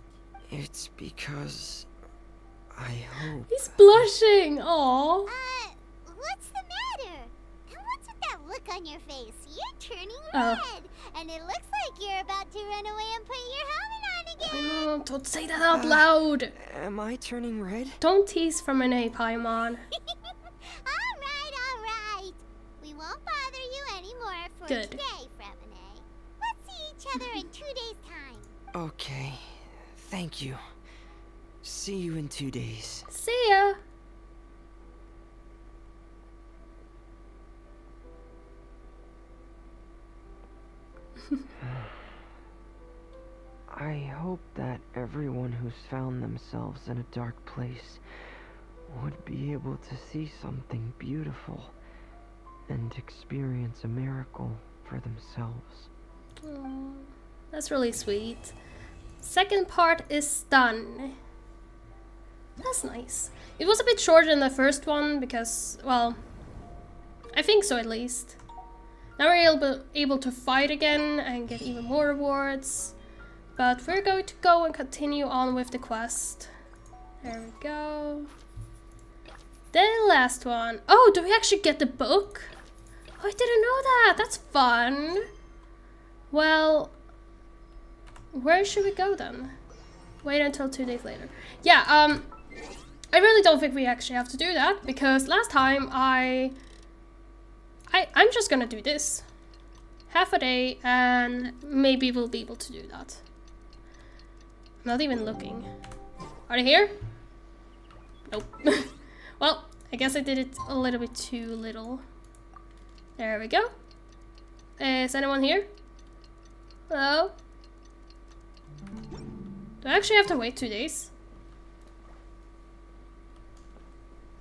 [SPEAKER 4] It's because... I hope...
[SPEAKER 1] He's blushing! Aww.
[SPEAKER 3] What's the matter? And what's with that look on your face? You're turning
[SPEAKER 1] Oh.
[SPEAKER 3] red, and it looks like you're about to run away and put your helmet on again.
[SPEAKER 1] No, don't say that out loud.
[SPEAKER 4] Am I turning red?
[SPEAKER 1] Don't tease Fremine, Paimon.
[SPEAKER 3] Alright. We won't bother you anymore for
[SPEAKER 1] Good.
[SPEAKER 3] today, Fremine. Let's see each other in 2 days' time.
[SPEAKER 4] Okay. Thank you. See you in 2 days.
[SPEAKER 1] See ya.
[SPEAKER 4] I hope that everyone who's found themselves in a dark place would be able to see something beautiful and experience a miracle for themselves.
[SPEAKER 1] Aw, that's really sweet. Second part is done. That's nice. It was a bit shorter than the first one because, well, I think so at least. Now we're able to fight again and get even more rewards. But we're going to go and continue on with the quest. There we go. The last one. Oh, do we actually get the book? Oh, I didn't know that. That's fun. Well, where should we go then? Wait until 2 days later. Yeah, I really don't think we actually have to do that because last time I'm just gonna do this. Half a day and maybe we'll be able to do that. I'm not even looking. Are they here? Nope. Well, I guess I did it a little bit too little. There we go. Is anyone here? Hello? Do I actually have to wait 2 days?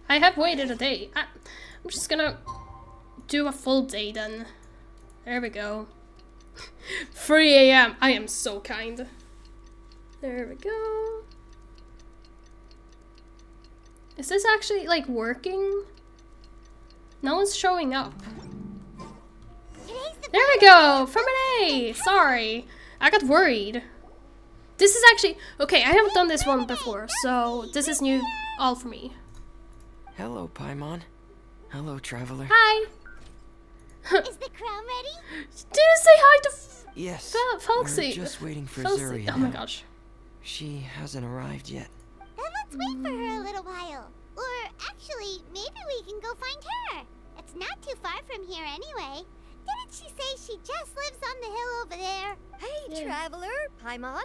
[SPEAKER 1] I have waited a day. I'm just gonna do a full day then. There we go. 3 a.m. I am so kind. There we go. Is this actually like working? No one's showing up. There we go! Fremine! Sorry. I got worried. This is actually... Okay, I haven't done this one before, so this is new all for me.
[SPEAKER 4] Hello, Paimon. Hello, traveler.
[SPEAKER 1] Hi!
[SPEAKER 3] Is the crown ready?
[SPEAKER 1] Did you say hi to
[SPEAKER 4] Yes.
[SPEAKER 1] Felxy?
[SPEAKER 4] We're just waiting for
[SPEAKER 1] Felxy.
[SPEAKER 4] Zuria.
[SPEAKER 1] Oh my gosh.
[SPEAKER 4] She hasn't arrived yet.
[SPEAKER 3] Then let's wait for her a little while. Or actually, maybe we can go find her. It's not too far from here anyway. Didn't she say she just lives on the hill over there?
[SPEAKER 2] Hey,
[SPEAKER 1] Yeah.
[SPEAKER 2] traveler, Paimon.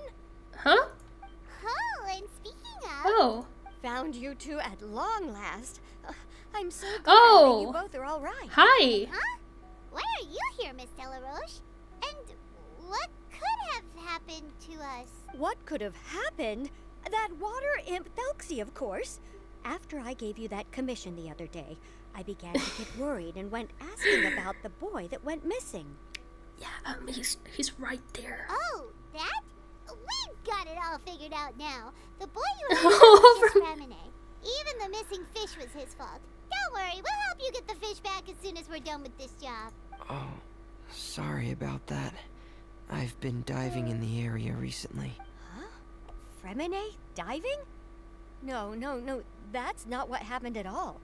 [SPEAKER 1] Huh?
[SPEAKER 3] Oh, and speaking of...
[SPEAKER 1] Oh.
[SPEAKER 2] Found you two at long last. I'm so glad
[SPEAKER 1] Oh.
[SPEAKER 2] that you both are all right.
[SPEAKER 1] Hi!
[SPEAKER 3] Huh? Why are you here, Miss Delaroche? And what could have happened to us?
[SPEAKER 2] What could have happened? That water imp Felxy, of course. After I gave you that commission the other day, I began to get worried and went asking about the boy that went missing.
[SPEAKER 1] Yeah, he's right there.
[SPEAKER 3] Oh, that? We've got it all figured out now. The boy you had
[SPEAKER 1] Oh,
[SPEAKER 3] was just
[SPEAKER 1] from-
[SPEAKER 3] Fremine. Even the missing fish was his fault. Don't worry, we'll help you get the fish back as soon as we're done with this job.
[SPEAKER 4] Oh, sorry about that. I've been diving in the area recently.
[SPEAKER 2] Huh? Fremine? Diving? No, that's not what happened at all.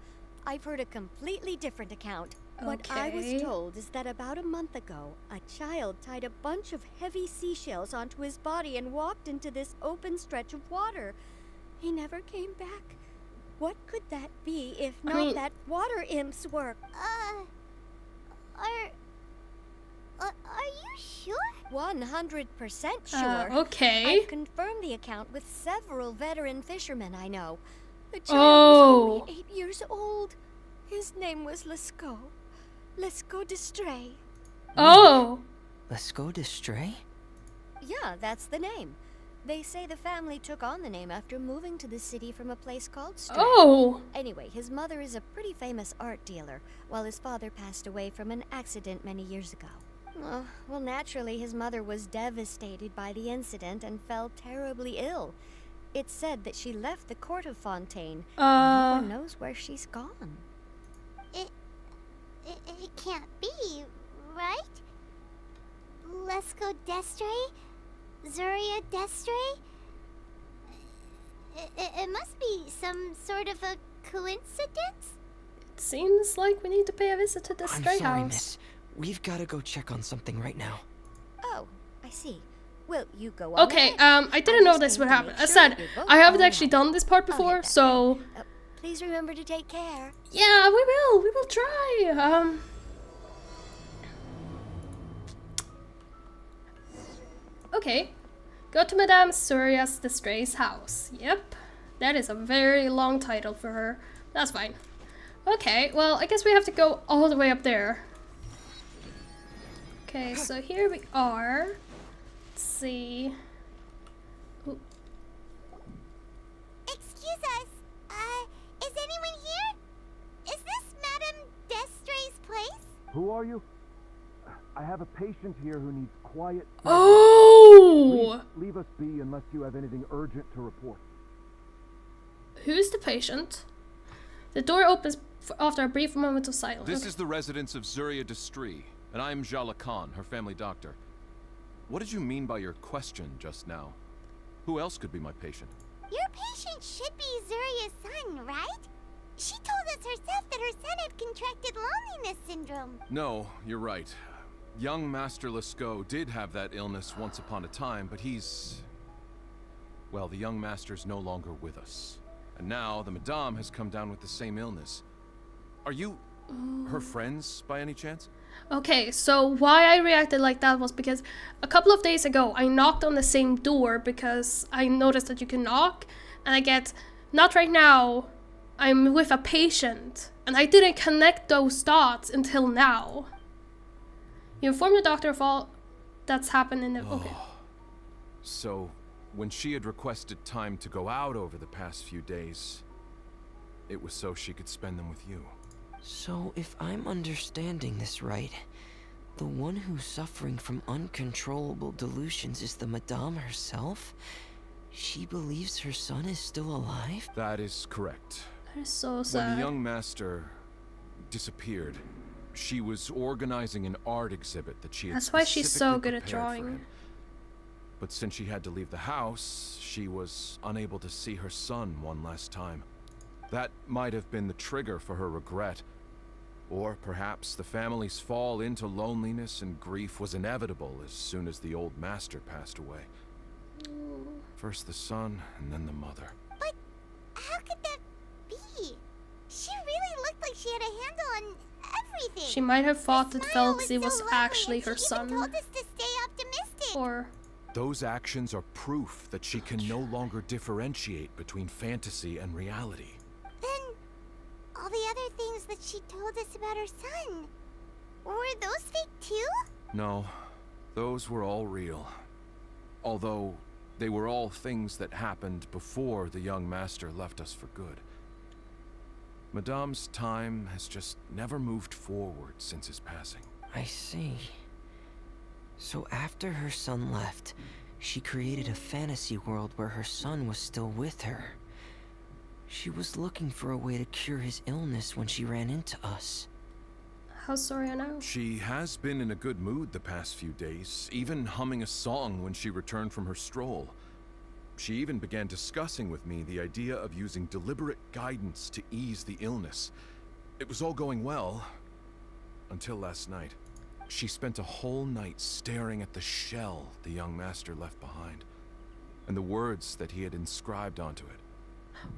[SPEAKER 2] I've heard a completely different account. What I
[SPEAKER 1] Okay.
[SPEAKER 2] was told is that about a month ago, a child tied a bunch of heavy seashells onto his body and walked into this open stretch of water. He never came back. What could that be if
[SPEAKER 1] I
[SPEAKER 2] not
[SPEAKER 1] mean-
[SPEAKER 2] that water imp's work?
[SPEAKER 3] Are you sure?
[SPEAKER 2] 100% sure.
[SPEAKER 1] Okay.
[SPEAKER 2] I've confirmed the account with several veteran fishermen I know. The child
[SPEAKER 1] Oh.
[SPEAKER 2] was only 8 years old. His name was Lescaut. Lescaut d'Estray.
[SPEAKER 1] Oh.
[SPEAKER 4] Let's go to Stray?
[SPEAKER 2] Yeah, that's the name. They say the family took on the name after moving to the city from a place called Stray.
[SPEAKER 1] Oh.
[SPEAKER 2] Anyway, his mother is a pretty famous art dealer, while his father passed away from an accident many years ago. Well, naturally, his mother was devastated by the incident and fell terribly ill. It's said that she left the court of Fontaine. No one knows where she's gone.
[SPEAKER 3] It can't be, right? Lescaut d'Estray? Zuria d'Estray? It must be some sort of a coincidence?
[SPEAKER 1] It seems like we need to pay a visit to the
[SPEAKER 4] I'm
[SPEAKER 1] stray
[SPEAKER 4] sorry,
[SPEAKER 1] house.
[SPEAKER 4] miss. We've got to go check on something right now.
[SPEAKER 2] Oh, I see. Well, you go on
[SPEAKER 1] Okay,
[SPEAKER 2] ahead.
[SPEAKER 1] I didn't know
[SPEAKER 2] just
[SPEAKER 1] this
[SPEAKER 2] came
[SPEAKER 1] would
[SPEAKER 2] to
[SPEAKER 1] happen.
[SPEAKER 2] make
[SPEAKER 1] As
[SPEAKER 2] sure
[SPEAKER 1] said,
[SPEAKER 2] you're both
[SPEAKER 1] I haven't
[SPEAKER 2] all
[SPEAKER 1] actually
[SPEAKER 2] right.
[SPEAKER 1] done this part
[SPEAKER 2] I'll get
[SPEAKER 1] before,
[SPEAKER 2] back.
[SPEAKER 1] so
[SPEAKER 2] Please remember to take care.
[SPEAKER 1] yeah, we will. We will try. Okay. Go to Madame Suria's Distray's house. Yep. That is a very long title for her. That's fine. Okay, well, I guess we have to go all the way up there. Okay, so here we are. Let's see. Ooh.
[SPEAKER 3] Excuse us. Is anyone here? Is this Madame d'Estray's place?
[SPEAKER 6] Who are you? I have a patient here who needs quiet.
[SPEAKER 1] Oh!
[SPEAKER 6] Please leave us be unless you have anything urgent to report.
[SPEAKER 1] Who's the patient? The door opens after a brief moment of silence.
[SPEAKER 7] This is the residence of Zuria d'Estray, and I'm Jala Khan, her family doctor. What did you mean by your question just now? Who else could be my patient?
[SPEAKER 3] Your patient should be Zuria's son, right? She told us herself that her son had contracted loneliness syndrome.
[SPEAKER 7] No, you're right. Young Master Lescaut did have that illness once upon a time, but he's... Well, the young master's no longer with us. And now the Madame has come down with the same illness. Are you her friends by any chance?
[SPEAKER 1] Okay, so why I reacted like that was because a couple of days ago I knocked on the same door because I noticed that you can knock, and I get, not right now, I'm with a patient, and I didn't connect those dots until now. You inform the doctor of all that's happened in the... Okay.
[SPEAKER 7] So, when she had requested time to go out over the past few days, it was so she could spend them with you.
[SPEAKER 4] So, if I'm understanding this right, the one who's suffering from uncontrollable delusions is the Madame herself? She believes her son is still alive?
[SPEAKER 7] That is correct.
[SPEAKER 1] That is so
[SPEAKER 7] When
[SPEAKER 1] sad.
[SPEAKER 7] the young master disappeared, she was organizing an art exhibit that she had
[SPEAKER 1] That's why she's so
[SPEAKER 7] specifically
[SPEAKER 1] good at
[SPEAKER 7] prepared for
[SPEAKER 1] drawing.
[SPEAKER 7] him. But since she had to leave the house, she was unable to see her son one last time. That might have been the trigger for her regret. Or perhaps the family's fall into loneliness and grief was inevitable as soon as the old master passed away. First the son, and then the mother.
[SPEAKER 3] But how could that be? She really looked like she had a handle on everything.
[SPEAKER 1] She might have thought
[SPEAKER 3] Her
[SPEAKER 1] that
[SPEAKER 3] smile
[SPEAKER 1] Feltzy
[SPEAKER 3] so
[SPEAKER 1] was
[SPEAKER 3] lovely,
[SPEAKER 1] actually
[SPEAKER 3] and
[SPEAKER 1] her
[SPEAKER 3] she
[SPEAKER 1] son.
[SPEAKER 3] even told us to stay optimistic.
[SPEAKER 1] Or...
[SPEAKER 7] Those actions are proof that she can no longer differentiate between fantasy and reality.
[SPEAKER 3] Then, all the other things that she told us about her son, were those fake too?
[SPEAKER 7] No, those were all real. Although, they were all things that happened before the young master left us for good. Madame's time has just never moved forward since his passing.
[SPEAKER 4] I see. So after her son left, she created a fantasy world where her son was still with her. She was looking for a way to cure his illness when she ran into us.
[SPEAKER 1] How's Soria now?
[SPEAKER 7] She has been in a good mood the past few days, even humming a song when she returned from her stroll. She even began discussing with me the idea of using deliberate guidance to ease the illness. It was all going well, until last night. She spent a whole night staring at the shell the young master left behind, and the words that he had inscribed onto it.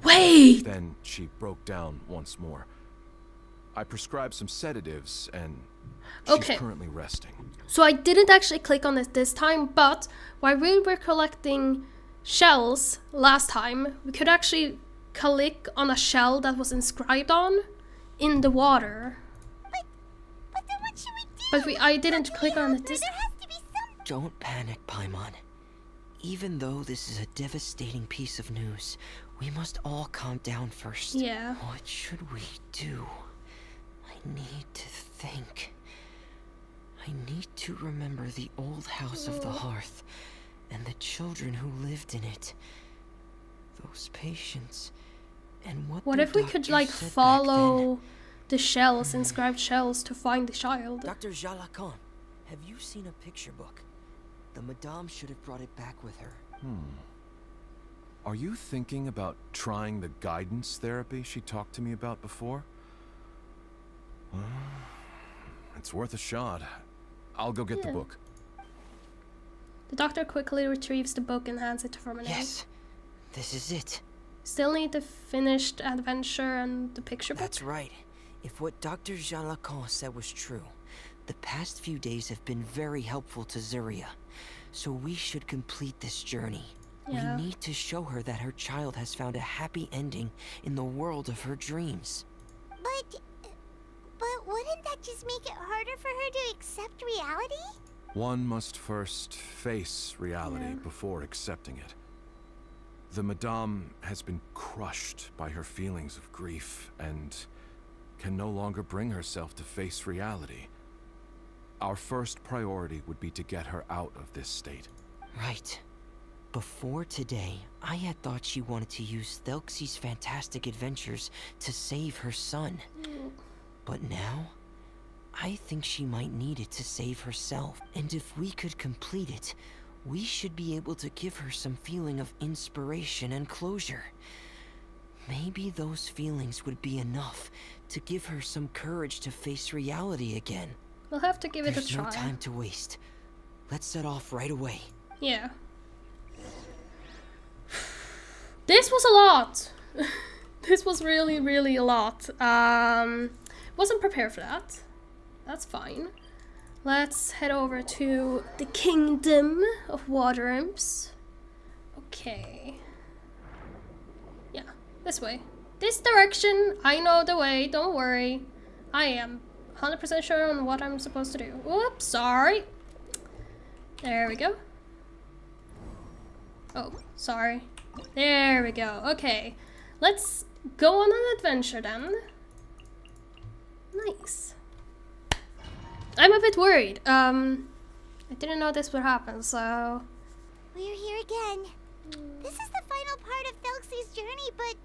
[SPEAKER 1] Wait!
[SPEAKER 7] Then she broke down once more. I prescribed some sedatives, and she's currently resting.
[SPEAKER 1] So I didn't actually click on it this time, but while we were collecting shells last time, we could actually click on a shell that was inscribed on in the water.
[SPEAKER 3] But then what should we do?
[SPEAKER 1] But I didn't click on it this
[SPEAKER 3] There has to be some...
[SPEAKER 4] Don't panic, Paimon. Even though this is a devastating piece of news, we must all calm down first.
[SPEAKER 1] Yeah.
[SPEAKER 4] What should we do? I need to think. I need to remember the old house of the hearth and the children who lived in it. Those patients and
[SPEAKER 1] What if we could like follow the shells, inscribed shells, to find the child?
[SPEAKER 4] Dr. Jalacan, have you seen a picture book? The Madame should have brought it back with her.
[SPEAKER 7] Are you thinking about trying the guidance therapy she talked to me about before? It's worth a shot. I'll go get the book.
[SPEAKER 1] The doctor quickly retrieves the book and hands it to Promenade.
[SPEAKER 4] Yes, this is it.
[SPEAKER 1] Still need the finished adventure and the picture book?
[SPEAKER 4] That's right. If what Dr. Jalacan said was true, the past few days have been very helpful to Zuria. So we should complete this journey.
[SPEAKER 1] Yeah.
[SPEAKER 4] We need to show her that her child has found a happy ending in the world of her dreams.
[SPEAKER 3] But wouldn't that just make it harder for her to accept reality?
[SPEAKER 7] One must first face reality before accepting it. The Madame has been crushed by her feelings of grief and can no longer bring herself to face reality. Our first priority would be to get her out of this state.
[SPEAKER 4] Right. Before today, I had thought she wanted to use Thelxie's fantastic adventures to save her son. But now, I think she might need it to save herself. And if we could complete it, we should be able to give her some feeling of inspiration and closure. Maybe those feelings would be enough to give her some courage to face reality again.
[SPEAKER 1] We'll have to give it a try.
[SPEAKER 4] There's no time to waste. Let's set off right away.
[SPEAKER 1] Yeah. This was a lot. This was really, really a lot. Wasn't prepared for that. That's fine. Let's head over to the Kingdom of Water Imps. Okay. Yeah, this way. This direction, I know the way, don't worry. I am 100% sure on what I'm supposed to do. Oops, sorry. There we go. Oh, sorry. There we go. Okay. Let's go on an adventure then. Nice. I'm a bit worried. I didn't know this would happen, so...
[SPEAKER 3] We're here again. This is the final part of Thelxie's journey, but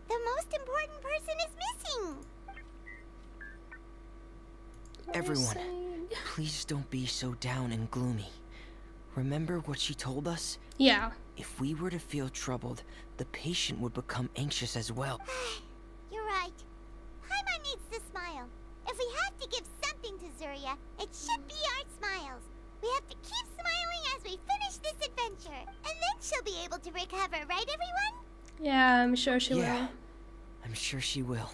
[SPEAKER 3] the most important person is missing.
[SPEAKER 4] Everyone, please don't be so down and gloomy. Remember what she told us?
[SPEAKER 1] Yeah.
[SPEAKER 4] If we were to feel troubled, the patient would become anxious as well.
[SPEAKER 3] You're right. Paimon needs to smile. If we have to give something to Zuria, it should be our smiles. We have to keep smiling as we finish this adventure, and then she'll be able to recover, right everyone?
[SPEAKER 1] Yeah, I'm sure she will.
[SPEAKER 4] I'm sure she will.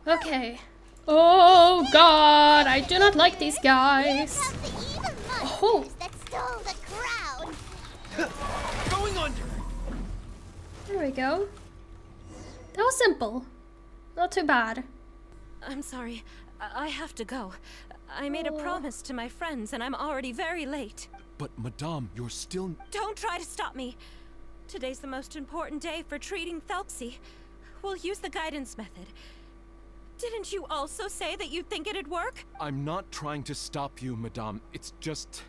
[SPEAKER 1] Okay. Oh god, I do not like these guys.
[SPEAKER 3] The evil
[SPEAKER 1] Oh.
[SPEAKER 3] monsters that stole the crown.
[SPEAKER 4] Going under!
[SPEAKER 1] There we go. That was simple. Not too bad.
[SPEAKER 5] I'm sorry. I have to go. I made a promise to my friends, and I'm already very late.
[SPEAKER 7] But Madame, you're still...
[SPEAKER 5] Don't try to stop me. Today's the most important day for treating Thelxie. We'll use the guidance method. Didn't you also say that you think it'd work?
[SPEAKER 7] I'm not trying to stop you, Madame. It's just...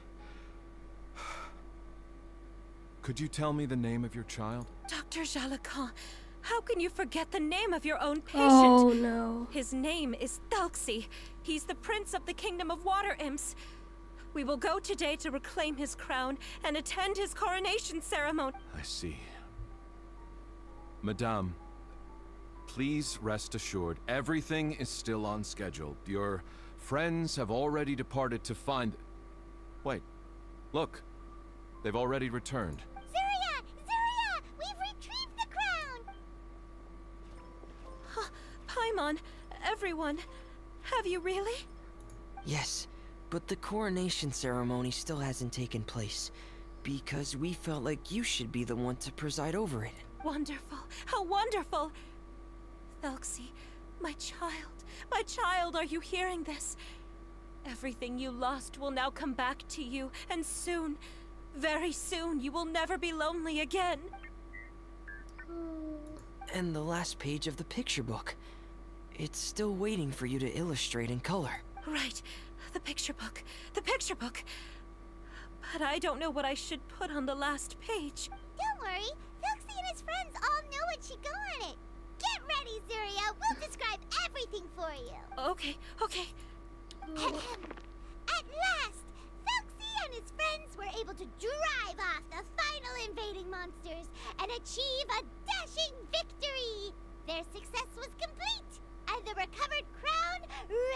[SPEAKER 7] Could you tell me the name of your child?
[SPEAKER 5] Dr. Jalacan, how can you forget the name of your own patient?
[SPEAKER 1] Oh no.
[SPEAKER 5] His name is Thelxie. He's the prince of the Kingdom of Water Imps. We will go today to reclaim his crown and attend his coronation ceremony.
[SPEAKER 7] I see. Madame, please rest assured, everything is still on schedule. Your friends have already departed to find... Wait, look. They've already returned.
[SPEAKER 3] Zuria! Zuria! We've retrieved the crown!
[SPEAKER 5] Paimon, everyone, have you really?
[SPEAKER 4] Yes, but the coronation ceremony still hasn't taken place, because we felt like you should be the one to preside over it.
[SPEAKER 5] Wonderful, how wonderful! Thelxie, my child, are you hearing this? Everything you lost will now come back to you, and soon, very soon, you will never be lonely again.
[SPEAKER 4] And the last page of the picture book. It's still waiting for you to illustrate in color.
[SPEAKER 5] Right, the picture book. But I don't know what I should put on the last page.
[SPEAKER 3] Don't worry, Foxy and his friends all know what should go on it. Get ready, Zuria. We'll describe everything for you.
[SPEAKER 5] Okay.
[SPEAKER 3] At last, Foxy and his friends were able to drive off the final invading monsters and achieve a dashing victory. Their success was complete, and the recovered crown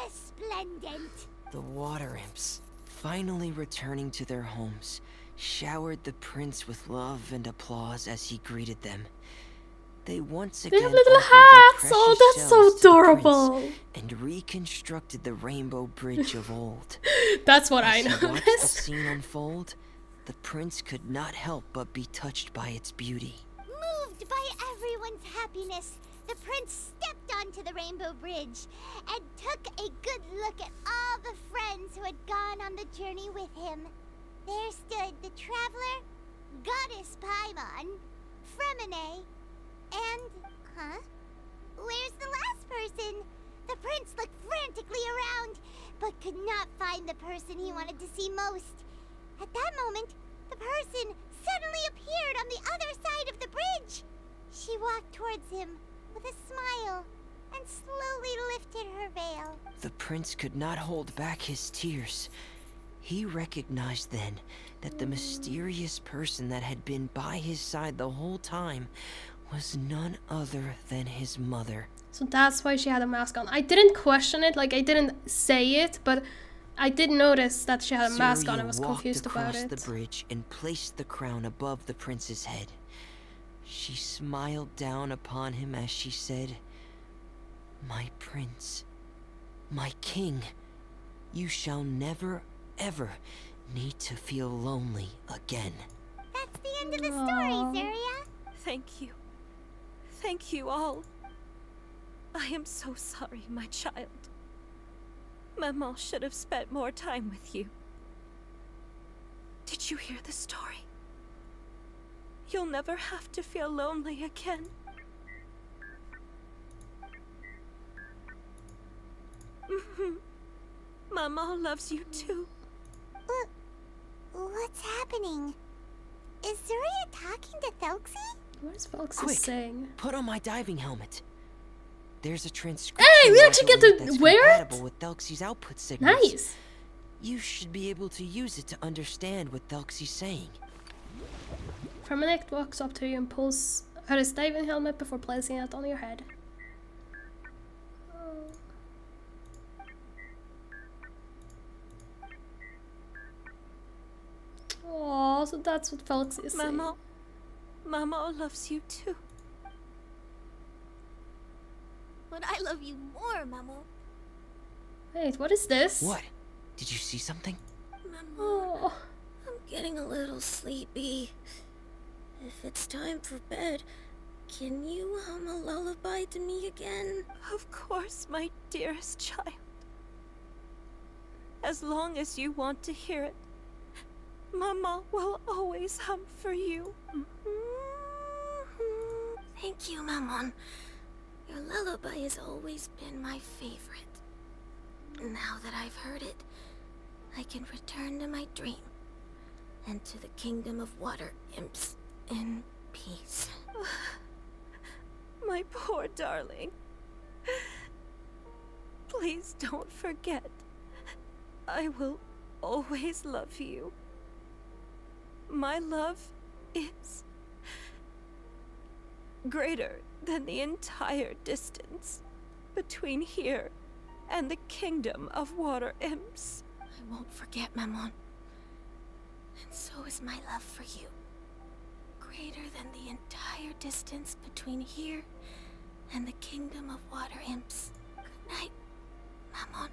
[SPEAKER 3] resplendent.
[SPEAKER 4] The water imps, finally returning to their homes, showered the prince with love and applause as he greeted them. They once
[SPEAKER 1] They
[SPEAKER 4] again
[SPEAKER 1] have little
[SPEAKER 4] offered their
[SPEAKER 1] hats. Oh,
[SPEAKER 4] precious
[SPEAKER 1] that's
[SPEAKER 4] shells
[SPEAKER 1] so
[SPEAKER 4] to the
[SPEAKER 1] adorable.
[SPEAKER 4] prince and reconstructed the rainbow bridge of old.
[SPEAKER 1] That's what I
[SPEAKER 4] As he watched the
[SPEAKER 1] noticed.
[SPEAKER 4] scene unfold, the prince could not help but be touched by its beauty.
[SPEAKER 3] Moved by everyone's happiness, the prince stepped onto the rainbow bridge and took a good look at all the friends who had gone on the journey with him. There stood the traveler, Goddess Paimon, Fremine, and... Where's the last person? The prince looked frantically around, but could not find the person he wanted to see most. At that moment, the person suddenly appeared on the other side of the bridge. She walked towards him with a smile and slowly lifted her veil.
[SPEAKER 4] The prince could not hold back his tears. He recognized then that the mysterious person that had been by his side the whole time was none other than his mother.
[SPEAKER 1] So that's why she had a mask on. I didn't question it, like I didn't say it, but I did notice that she had a mask on. I was confused about
[SPEAKER 4] walked
[SPEAKER 1] it.
[SPEAKER 4] across the bridge and placed the crown above the prince's head. She smiled down upon him as she said, "My prince, my king, you shall never, ever need to feel lonely again."
[SPEAKER 3] That's the end of the story, Zuria.
[SPEAKER 5] Thank you. Thank you all. I am so sorry, my child. Maman should have spent more time with you. Did you hear the story? You'll never have to feel lonely again. Maman loves you too.
[SPEAKER 3] What's happening? Is Zuria talking to Thelxie?
[SPEAKER 1] What is Foxy
[SPEAKER 4] Quick,
[SPEAKER 1] saying?
[SPEAKER 4] put on my diving helmet. There's a transcription
[SPEAKER 1] Hey, we actually get
[SPEAKER 4] module
[SPEAKER 1] to
[SPEAKER 4] that's
[SPEAKER 1] wear it?
[SPEAKER 4] compatible with Thelxie's output signals.
[SPEAKER 1] Nice.
[SPEAKER 4] You should be able to use it to understand what Thelxie's saying.
[SPEAKER 1] Fermanect walks up to you and pulls out his diving helmet before placing it on your head. Oh, so that's what Felix is saying.
[SPEAKER 5] Mama loves you too.
[SPEAKER 2] But I love you more, Mamo.
[SPEAKER 1] Wait, what is this?
[SPEAKER 4] What? Did you see something?
[SPEAKER 2] Mamo,
[SPEAKER 1] Oh,
[SPEAKER 2] I'm getting a little sleepy. If it's time for bed, can you hum a lullaby to me again?
[SPEAKER 5] Of course, my dearest child. As long as you want to hear it, Mama will always hum for you.
[SPEAKER 2] Thank you, Mammon. Your lullaby has always been my favorite. Now that I've heard it, I can return to my dream and to the kingdom of water imps in peace.
[SPEAKER 5] My poor darling. Please don't forget. I will always love you. My love is greater than the entire distance between here and the kingdom of water imps. I won't forget, Maman. And so is my love for you. Greater than the entire distance between here and the kingdom of water imps. Good night, Maman.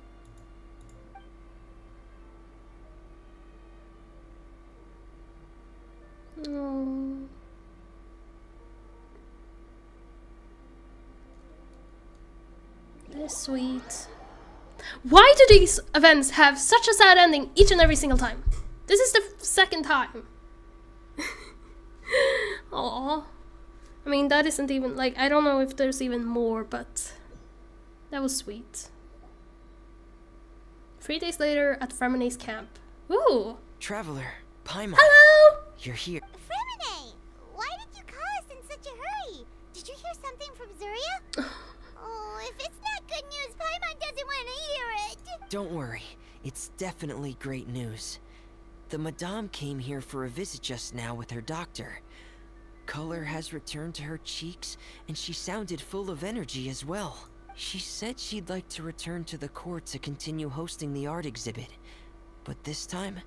[SPEAKER 1] Oh. That is sweet. Why do these events have such a sad ending each and every single time? This is the second time. Aww. I mean, that isn't even, like, I don't know if there's even more, but that was sweet. 3 days later at Fremone's camp. Ooh!
[SPEAKER 4] Traveler, Paimon.
[SPEAKER 1] Hello!
[SPEAKER 4] You're here.
[SPEAKER 3] Fremine, why did you call us in such a hurry? Did you hear something from Zuria? Oh, if it's not good news, Paimon doesn't want to hear it.
[SPEAKER 4] Don't worry, it's definitely great news. The Madame came here for a visit just now with her doctor. Color has returned to her cheeks, and she sounded full of energy as well. She said she'd like to return to the court to continue hosting the art exhibit. But this time,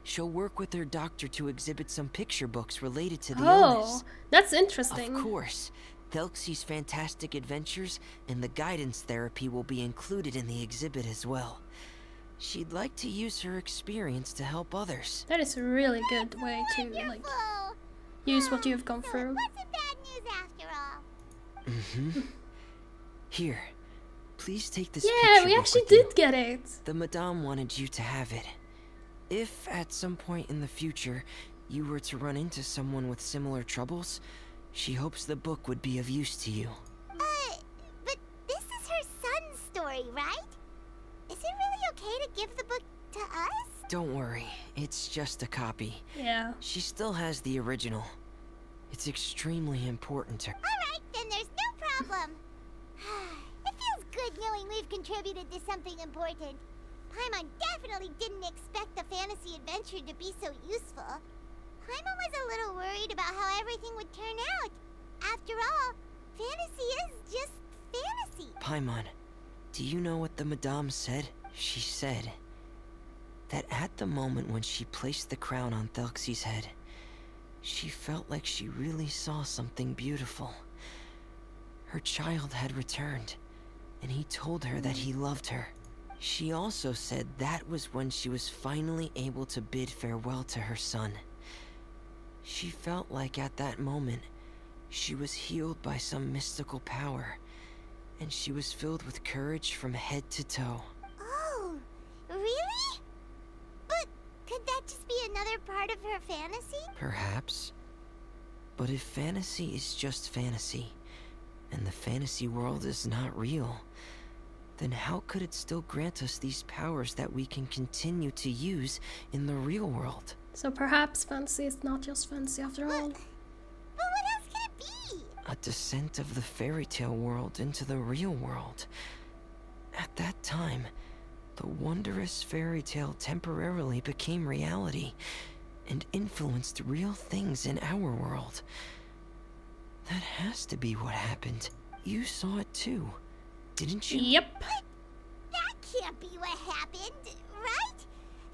[SPEAKER 4] she'll work with her doctor to exhibit some picture books related to the illness.
[SPEAKER 1] Oh, that's interesting.
[SPEAKER 4] Of course. Thelxie's fantastic adventures and the guidance therapy will be included in the exhibit as well. She'd like to use her experience to help others.
[SPEAKER 1] That is a really good way to, like,
[SPEAKER 3] Wonderful.
[SPEAKER 1] use what you've gone
[SPEAKER 3] So
[SPEAKER 1] through.
[SPEAKER 3] it wasn't bad news after all.
[SPEAKER 4] Mm-hmm. Here, please take this
[SPEAKER 1] Yeah,
[SPEAKER 4] picture
[SPEAKER 1] we
[SPEAKER 4] book
[SPEAKER 1] actually
[SPEAKER 4] with you.
[SPEAKER 1] did get it.
[SPEAKER 4] The Madame wanted you to have it. If at some point in the future you were to run into someone with similar troubles, she hopes the book would be of use to you.
[SPEAKER 3] But this is her son's story, right? Is it really okay to give the book to us?
[SPEAKER 4] Don't worry, it's just a copy.
[SPEAKER 1] Yeah.
[SPEAKER 4] She still has the original. It's extremely important to her.
[SPEAKER 3] Alright, then there's no problem. It feels good knowing we've contributed to something important. Paimon definitely didn't expect the fantasy adventure to be so useful. Paimon was a little worried about how everything would turn out. After all, fantasy is just fantasy.
[SPEAKER 4] Paimon, do you know what the Madame said? She said that at the moment when she placed the crown on Thelxie's head, she felt like she really saw something beautiful. Her child had returned, and he told her that he loved her. She also said that was when she was finally able to bid farewell to her son. She felt like at that moment, she was healed by some mystical power, and she was filled with courage from head to toe.
[SPEAKER 3] Oh, really? But could that just be another part of her fantasy?
[SPEAKER 4] Perhaps. But if fantasy is just fantasy, and the fantasy world is not real, then how could it still grant us these powers that we can continue to use in the real world?
[SPEAKER 1] So perhaps fantasy is not just fantasy after all.
[SPEAKER 3] But what else could it be?
[SPEAKER 4] A descent of the fairy tale world into the real world. At that time, the wondrous fairy tale temporarily became reality and influenced real things in our world. That has to be what happened. You saw it too, didn't you?
[SPEAKER 1] Yep.
[SPEAKER 3] That can't be what happened, right?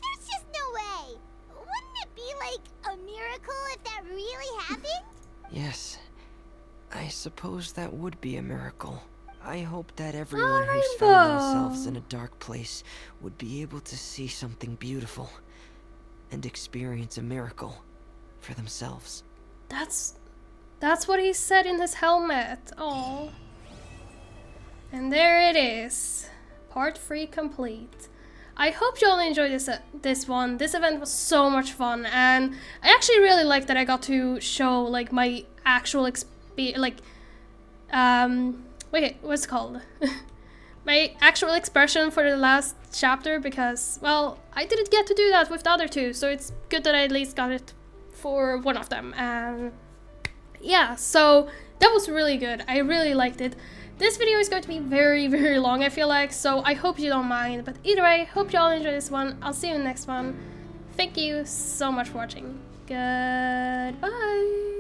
[SPEAKER 3] There's just no way. Wouldn't it be like a miracle if that really happened?
[SPEAKER 4] Yes. I suppose that would be a miracle. I hope that everyone
[SPEAKER 1] Oh,
[SPEAKER 4] who's
[SPEAKER 1] Rainbow.
[SPEAKER 4] found themselves in a dark place would be able to see something beautiful and experience a miracle for themselves.
[SPEAKER 1] That's what he said in his helmet. Oh. And there it is. Part 3 complete. I hope you all enjoyed this one. This event was so much fun, and I actually really like that I got to show like my actual wait, what's it called? My actual expression for the last chapter, because, well, I didn't get to do that with the other two, so it's good that I at least got it for one of them. And yeah, so that was really good. I really liked it. This video is going to be very, very long, I feel like, so I hope you don't mind. But either way, hope you all enjoy this one. I'll see you in the next one. Thank you so much for watching. Goodbye.